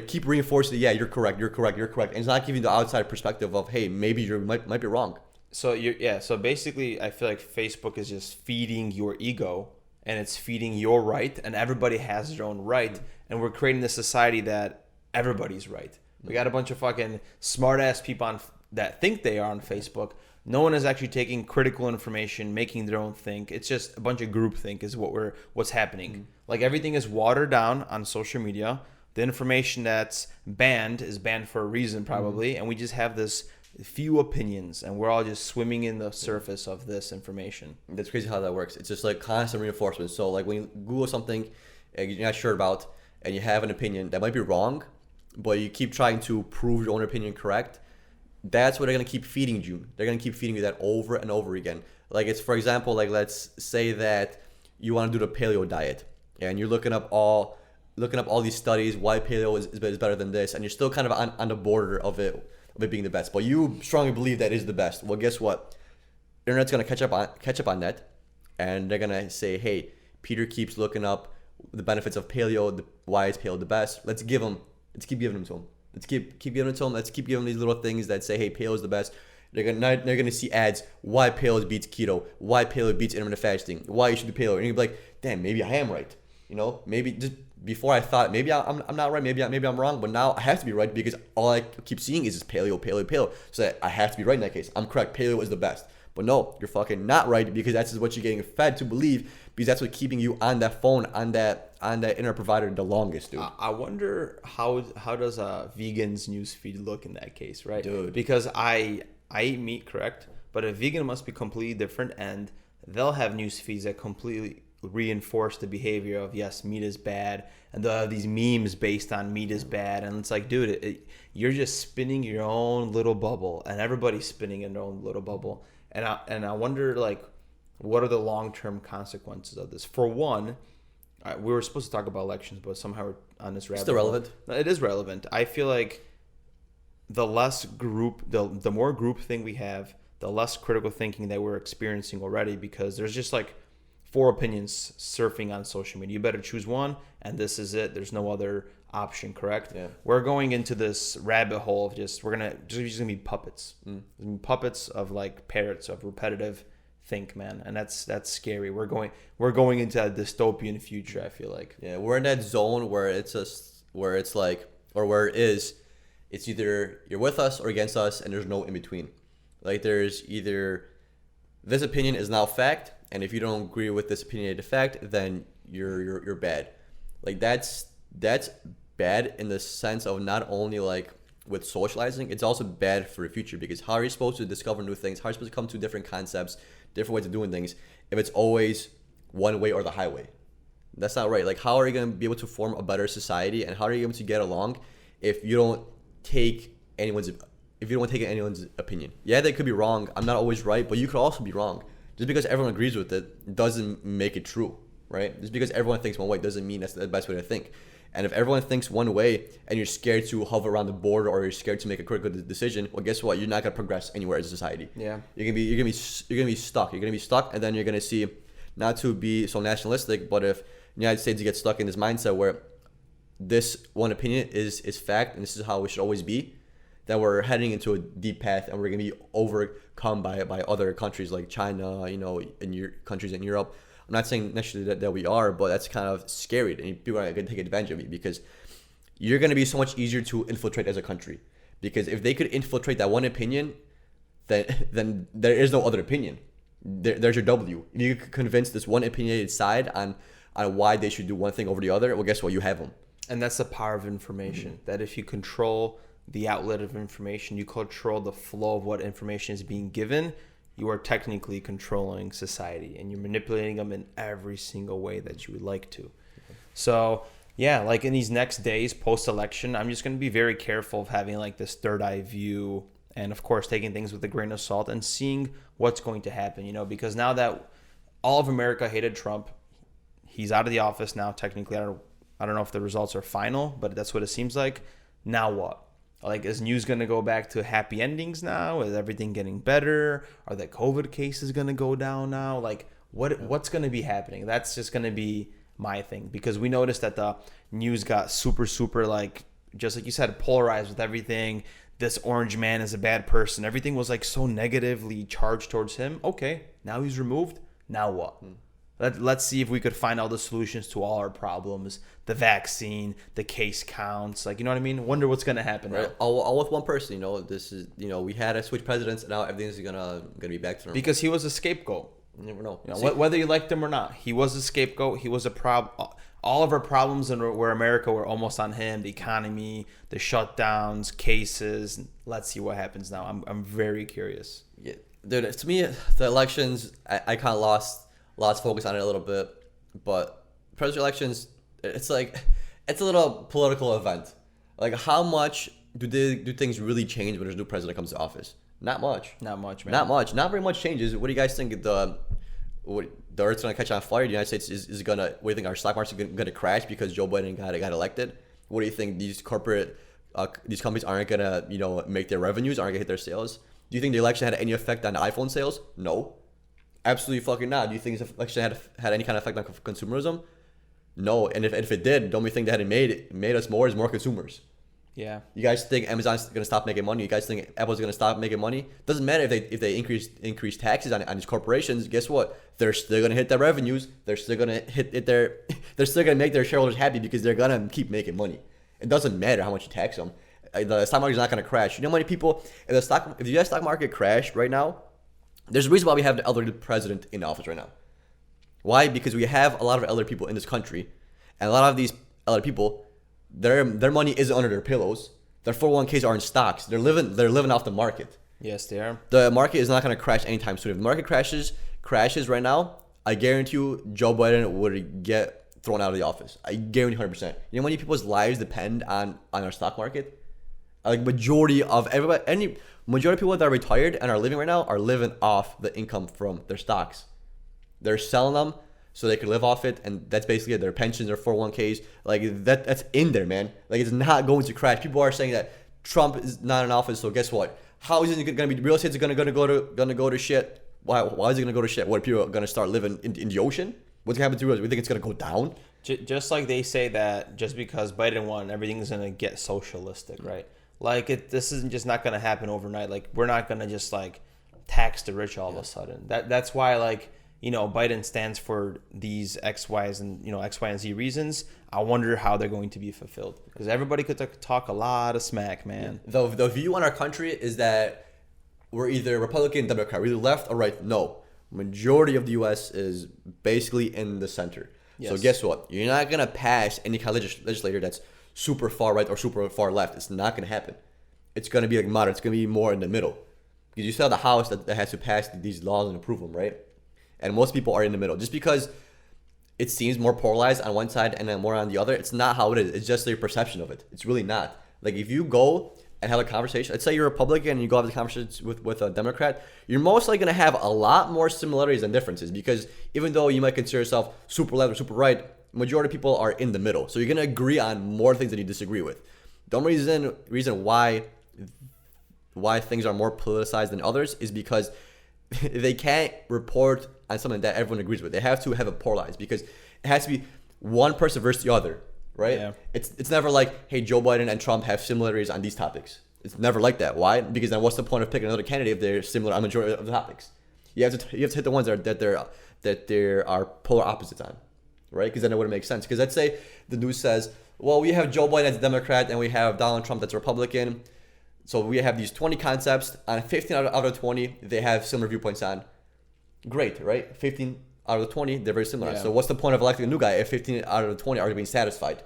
keep reinforcing, yeah, you're correct. And it's not giving the outside perspective of, hey, maybe you might be wrong. So so basically I feel like Facebook is just feeding your ego and it's feeding your right, and everybody has their own right, and we're creating this society that everybody's right. We got a bunch of fucking smart ass people that think they are on Facebook. No one is actually taking critical information, making their own think. It's just a bunch of groupthink is what's happening. Like, everything is watered down on social media. The information that's banned is banned for a reason, probably, and we just have this few opinions, and we're all just swimming in the surface of this information. That's crazy how that works. It's just like constant reinforcement. So like when you Google something and you're not sure about, and you have an opinion that might be wrong, but you keep trying to prove your own opinion correct, that's what they're going to keep feeding you. They're going to keep feeding you that over and over again. Like, it's, for example, like, let's say that you want to do the paleo diet, and you're looking up all these studies, why paleo is better than this, and you're still kind of on the border of it being the best, but you strongly believe that is the best. Well, guess what? The internet's going to catch up on that, and they're going to say, hey, Peter keeps looking up the benefits of paleo, why is paleo the best. Let's keep giving them to him. Let's keep giving it to them. Let's keep giving them these little things that say, hey, paleo is the best. They're gonna see ads, why paleo beats keto, why paleo beats intermittent fasting, why you should do paleo. And you'll be like, damn, maybe I am right. You know, maybe just before I thought, maybe I'm not right, maybe I'm wrong, but now I have to be right because all I keep seeing is paleo. So I have to be right in that case. I'm correct, paleo is the best. But no, you're fucking not right, because that's just what you're getting fed to believe, because that's what's keeping you on that phone, on that internet provider the longest, dude. I wonder how does a vegan's newsfeed look in that case, right? Dude. Because I eat meat, correct? But a vegan must be completely different, and they'll have newsfeeds that completely reinforce the behavior of, yes, meat is bad, and they'll have these memes based on meat is bad, and it's like, dude, you're just spinning your own little bubble, and everybody's spinning in their own little bubble. And I wonder, like, what are the long-term consequences of this? For one, we were supposed to talk about elections, but somehow we're on this rabbit hole. Still relevant. It is relevant. I feel like the more group thing we have, the less critical thinking that we're experiencing already, because there's just like 4 opinions surfing on social media. You better choose one, and this is it. There's no other option, correct? Yeah. We're going into this rabbit hole of just gonna be puppets. Puppets of like parrots of repetitive think, man, and that's scary. We're going into a dystopian future, I feel like. Yeah, we're in that zone where it's either you're with us or against us, and there's no in between. Like, there's either this opinion is now fact, and if you don't agree with this opinionated fact, then you're bad. Like, that's bad in the sense of not only like with socializing, it's also bad for the future, because how are you supposed to discover new things? How are you supposed to come to different concepts, different ways of doing things, if it's always one way or the highway? That's not right. Like, how are you going to be able to form a better society, and how are you able to get along if you don't take anyone's opinion? Yeah, they could be wrong. I'm not always right, but you could also be wrong. Just because everyone agrees with it doesn't make it true, right? Just because everyone thinks one way doesn't mean that's the best way to think. And if everyone thinks one way and you're scared to hover around the border, or you're scared to make a critical decision, well, guess what? You're not gonna progress anywhere as a society. Yeah. You're gonna be stuck. You're gonna be stuck, and then you're gonna see, not to be so nationalistic, but if the United States gets stuck in this mindset where this one opinion is fact and this is how it should always be, that we're heading into a deep path and we're going to be overcome by other countries like China, you know, and your countries in Europe. I'm not saying necessarily that we are, but that's kind of scary, and people are going to take advantage of it because you're going to be so much easier to infiltrate as a country. Because if they could infiltrate that one opinion, then there is no other opinion. There's your W. If you could convince this one opinionated side on why they should do one thing over the other, well, guess what? You have them. And that's the power of information. That if you control the outlet of information, you control the flow of what information is being given, you are technically controlling society, and you're manipulating them in every single way that you would like to. So yeah, like in these next days post-election, I'm just going to be very careful of having like this third eye view, and of course taking things with a grain of salt and seeing what's going to happen, you know, because now that all of America hated Trump, he's out of the office now technically. I don't know if the results are final, but that's what it seems like. Now what? Like, is news going to go back to happy endings now? Is everything getting better? Are the COVID cases going to go down now? Like, what's going to be happening? That's just going to be my thing, because we noticed that the news got super, like, just like you said, polarized with everything. This orange man is a bad person. Everything was, like, so negatively charged towards him. Okay, now he's removed. Now what? Let's see if we could find all the solutions to all our problems. The vaccine, the case counts, like, you know what I mean? Wonder what's gonna happen. Right, all with one person. You know, this is, you know, we had to switch presidents, and now everything's gonna be back to normal. Because he was a scapegoat. You never know. You know, whether you liked him or not, he was a scapegoat. He was a problem. All of our problems where America were almost on him. The economy, the shutdowns, cases. Let's see what happens now. I'm very curious. Yeah, dude. To me, the elections, I kind of lost focus on it a little bit, but presidential elections, it's like, it's a little political event. Like, how much do things really change when there's a new president comes to office? Not much. Not much, man. Not much. Not very much changes. What do you guys think? The Earth's gonna catch on fire? The United States is gonna. What do you think? Our stock market's gonna crash because Joe Biden got elected? What do you think? These companies aren't gonna, you know, make their revenues, aren't gonna hit their sales? Do you think the election had any effect on iPhone sales? No. Absolutely fucking not. Do you think this election had any kind of effect on consumerism? No. And if it did, don't we think that it made us more consumers? Yeah. You guys think Amazon's gonna stop making money? You guys think Apple's gonna stop making money? Doesn't matter if they increase taxes on these corporations. Guess what? They're still gonna hit their revenues. They're still gonna they're still gonna make their shareholders happy because they're gonna keep making money. It doesn't matter how much you tax them. The stock market's not gonna crash. You know how many people if the U.S. stock market crashed right now? There's a reason why we have the elderly president in office right now. Why? Because we have a lot of elderly people in this country, and a lot of these elderly people, their money isn't under their pillows. Their 401ks are in stocks. They're living off the market. Yes, they are. The market is not going to crash anytime soon. If the market crashes right now, I guarantee you Joe Biden would get thrown out of the office. I guarantee 100%. You know how many people's lives depend on our stock market? Like majority of people that are retired and are living right now are living off the income from their stocks. They're selling them so they can live off it, and that's basically it. Their pensions, their 401ks, like that's in there, man. Like, it's not going to crash. People are saying that Trump is not in office, so guess what? How is it going to be? Real estate's going to go to shit. Why is it going to go to shit? What, people are going to start living in the ocean? What's going to happen to real estate? We think it's going to go down? Just like they say that just because Biden won, everything's going to get socialistic, right? Like, this isn't just not going to happen overnight. Like, we're not going to just, like, tax the rich all of a sudden. That's why, like, you know, Biden stands for these X, Y, and Z reasons. I wonder how they're going to be fulfilled. Because everybody could talk a lot of smack, man. The view on our country is that we're either Republican, Democrat. We're either left or right. No. Majority of the U.S. is basically in the center. Yes. So guess what? You're not going to pass any kind of legislator that's super far right or super far left. It's not going to happen. It's going to be like moderate. It's going to be more in the middle. Because you still have the House that has to pass these laws and approve them, right? And most people are in the middle. Just because it seems more polarized on one side and then more on the other, it's not how it is. It's just your perception of it. It's really not. Like, if you go and have a conversation, let's say you're a Republican and you go have a conversation with a Democrat, you're most likely going to have a lot more similarities than differences. Because even though you might consider yourself super left or super right, majority of people are in the middle. So you're going to agree on more things than you disagree with. The only reason why things are more politicized than others is because they can't report on something that everyone agrees with. They have to have it polarized because it has to be one person versus the other, right? Yeah. It's never like, hey, Joe Biden and Trump have similarities on these topics. It's never like that. Why? Because then what's the point of picking another candidate if they're similar on majority of the topics? You have to hit the ones that there are polar opposites on, right? Because then it wouldn't make sense. Because let's say the news says, well, we have Joe Biden as a Democrat and we have Donald Trump that's a Republican. So we have these 20 concepts. On 15 out of 20, they have similar viewpoints on. Great, right? 15 out of the 20, they're very similar. Yeah. So what's the point of electing a new guy if 15 out of the 20 are being satisfied?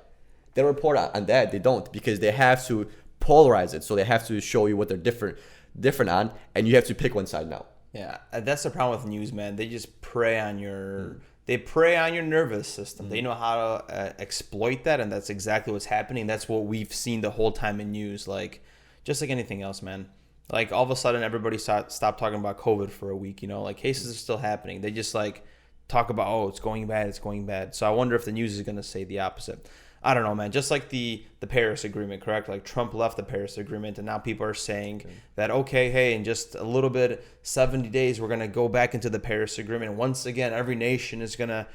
They don't report on that. They don't, because they have to polarize it. So they have to show you what they're different on, and you have to pick one side now. Yeah, that's the problem with news, man. They just prey on your nervous system. They know how to exploit that, and that's exactly what's happening. That's what we've seen the whole time in news. Like, just like anything else, man. Like, all of a sudden, everybody stopped talking about COVID for a week. Like, cases are still happening. They just like talk about, oh, it's going bad, it's going bad. So I wonder if the news is going to say the opposite. I don't know, man. Just like the Paris Agreement, correct? Like, Trump left the Paris Agreement, and now people are saying that, okay, hey, in just a little bit, 70 days, we're going to go back into the Paris Agreement. Once again, every nation is going to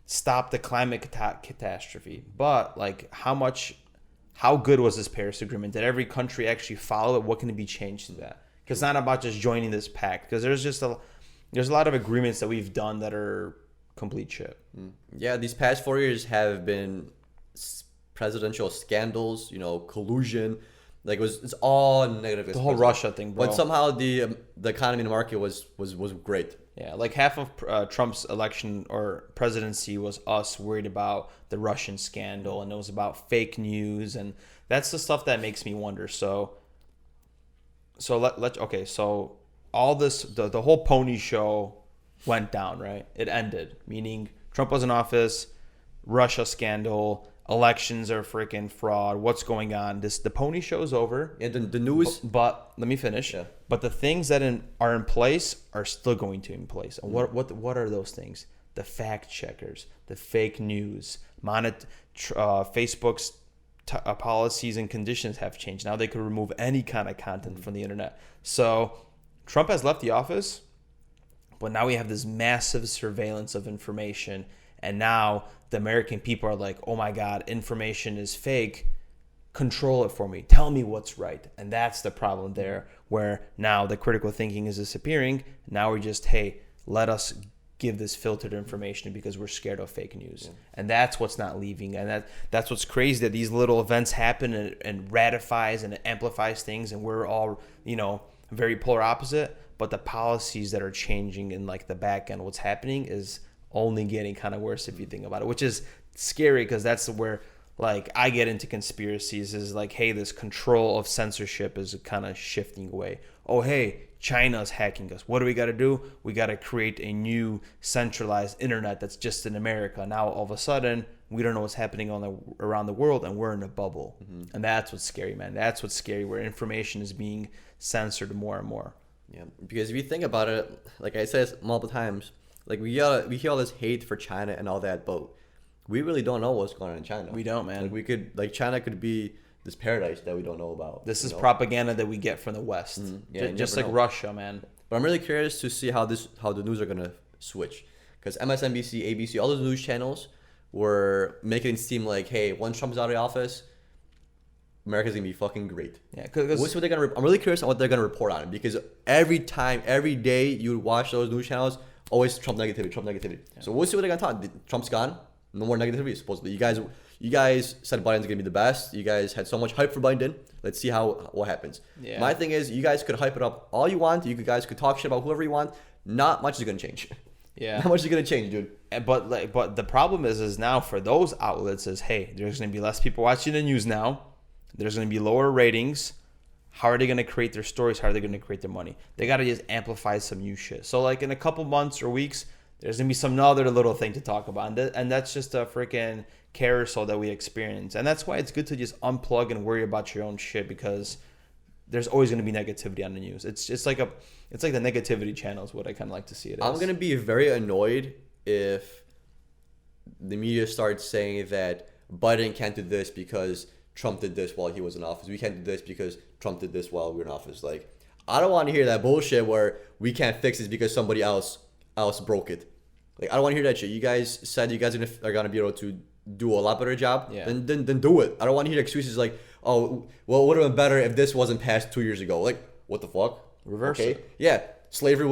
stop the climate catastrophe. But, like, how good was this Paris Agreement? Did every country actually follow it? What can be changed to that? Because it's not about just joining this pact. Because there's a lot of agreements that we've done that are complete shit. Yeah, these past 4 years have been presidential scandals, collusion. Like, it's all negative. The whole Russia thing, bro. But somehow the economy in the market was great. Yeah, like half of Trump's election or presidency was us worried about the Russian scandal, and it was about fake news, and that's the stuff that makes me wonder. So all this, the whole pony show went down, right? It ended, meaning Trump was in office, Russia scandal, elections are freaking fraud. What's going on? The pony show's over. And the news. But let me finish. Yeah. But the things that are in place are still going to be in place. And what are those things? The fact checkers, the fake news, Facebook's policies and conditions have changed. Now they could remove any kind of content from the internet. So Trump has left the office, but now we have this massive surveillance of information. And now the American people are like, oh my God, information is fake. Control it for me. Tell me what's right. And that's the problem there, where now the critical thinking is disappearing. Now we're just, hey, let us give this filtered information because we're scared of fake news. Yeah. And that's what's not leaving. And that's what's crazy, that these little events happen and ratifies and it amplifies things. And we're all, very polar opposite. But the policies that are changing in like the back end, what's happening is only getting kind of worse if you think about it, which is scary, because that's where like I get into conspiracies, is like, hey, this control of censorship is kind of shifting away. Oh, hey, China's hacking us. What do? We got to create a new centralized internet that's just in America. Now all of a sudden we don't know what's happening around the world, and we're in a bubble. And that's what's scary, man. That's what's scary, where information is being censored more and more. Yeah, because if you think about it, like I said multiple times, like we hear all this hate for China and all that, but we really don't know what's going on in China. We don't, man. Like China could be this paradise that we don't know about. This is propaganda that we get from the West. Yeah, just like Russia, man. But I'm really curious to see how the news are gonna switch, because MSNBC, ABC, all those news channels were making it seem like, hey, once Trump's out of the office, America's gonna be fucking great. Yeah, because what's what they're gonna. I'm really curious on what they're gonna report on, because every day you watch those news channels, always Trump negativity. Yeah. So we'll see what they're gonna talk. Trump's gone. No more negativity, supposedly. You guys said Biden's gonna be the best. You guys had so much hype for Biden. Let's see what happens. Yeah. My thing is, you guys could hype it up all you want. You guys could talk shit about whoever you want. Not much is gonna change. Yeah. Not much is gonna change, dude. But the problem is now for those outlets is, hey, there's gonna be less people watching the news now. There's gonna be lower ratings. How are they gonna create their stories? How are they gonna create their money? They gotta just amplify some new shit. So like in a couple months or weeks, there's gonna be some other little thing to talk about, and that's just a freaking carousel that we experience. And that's why it's good to just unplug and worry about your own shit, because there's always gonna be negativity on the news. It's like the negativity channel is what I kind of like to see it as. I'm gonna be very annoyed if the media starts saying that Biden can't do this because Trump did this while he was in office. We can't do this because Trump did this while we were in office. Like, I don't want to hear that bullshit where we can't fix this because somebody else broke it. Like, I don't want to hear that shit. You guys said you guys are gonna be able to do a lot better job, Yeah. then do it. I don't want to hear excuses like, oh, well, it would have been better if this wasn't passed 2 years ago. Like, what the fuck? Reverse okay. it. Yeah, slavery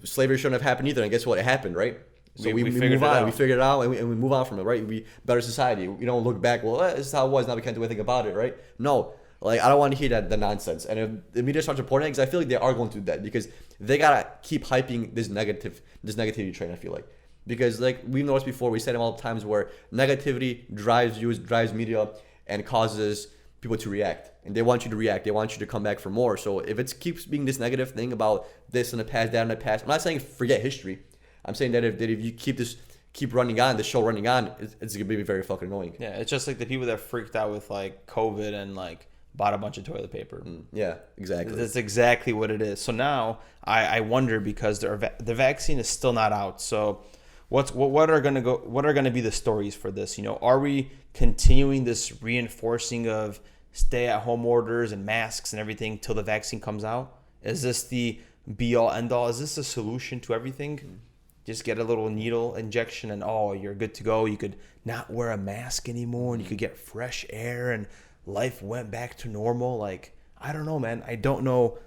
shouldn't have happened either. And guess what? It happened, right? So we figured move it on. out. We figured it out, and we move on from it, right? We better society. We don't look back. Well, this is how it was. Now we can't do anything about it, right? No, like I don't want to hear that the nonsense. And if the media starts reporting it, because I feel like they are going to do that because they gotta keep hyping this negativity train. I feel like because like we've noticed before, we said it all the times where negativity drives views, drives media, and causes people to react. And they want you to react. They want you to come back for more. So if it keeps being this negative thing about this in the past, that in the past, I'm not saying forget history. I'm saying that if you keep running on, the show running on, it's gonna be very fucking annoying. Yeah, it's just like the people that freaked out with like COVID and like bought a bunch of toilet paper. Yeah, exactly. That's exactly what it is. So now I wonder because the vaccine is still not out. So what are going to be the stories for this? You know, are we continuing this reinforcing of stay-at-home orders and masks and everything till the vaccine comes out? Is this the be-all end-all? Is this a solution to everything? Just get a little needle injection and you're good to go. You could not wear a mask anymore and you could get fresh air and life went back to normal. Like, I don't know, man. I don't know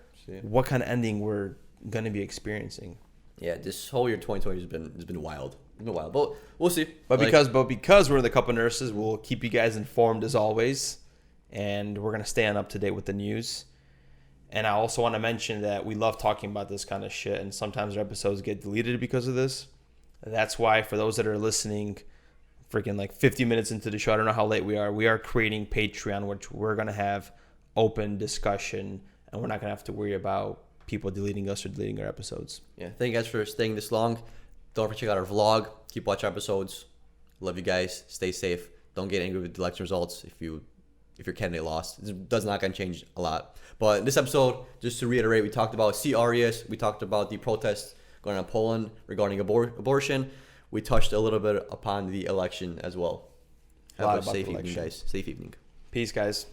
what kind of ending we're going to be experiencing. Yeah, this whole year 2020 has been wild. It's been wild, but we'll see. But because we're the couple nurses, we'll keep you guys informed as always, and we're going to stay up to date with the news. And I also want to mention that we love talking about this kind of shit, and sometimes our episodes get deleted because of this. That's why, for those that are listening, freaking like 50 minutes into the show, I don't know how late we are creating Patreon, which we're going to have open discussion, and we're not going to have to worry about people deleting us or deleting our episodes. Yeah, thank you guys for staying this long. Don't forget to check out our vlog. Keep watching our episodes. Love you guys. Stay safe. Don't get angry with the election results if your candidate lost. It does not going to change a lot. But in this episode, just to reiterate, we talked about C. aureus. We talked about the protests going on in Poland regarding abortion. We touched a little bit upon the election as well. Have a safe evening, guys. Safe evening. Peace, guys.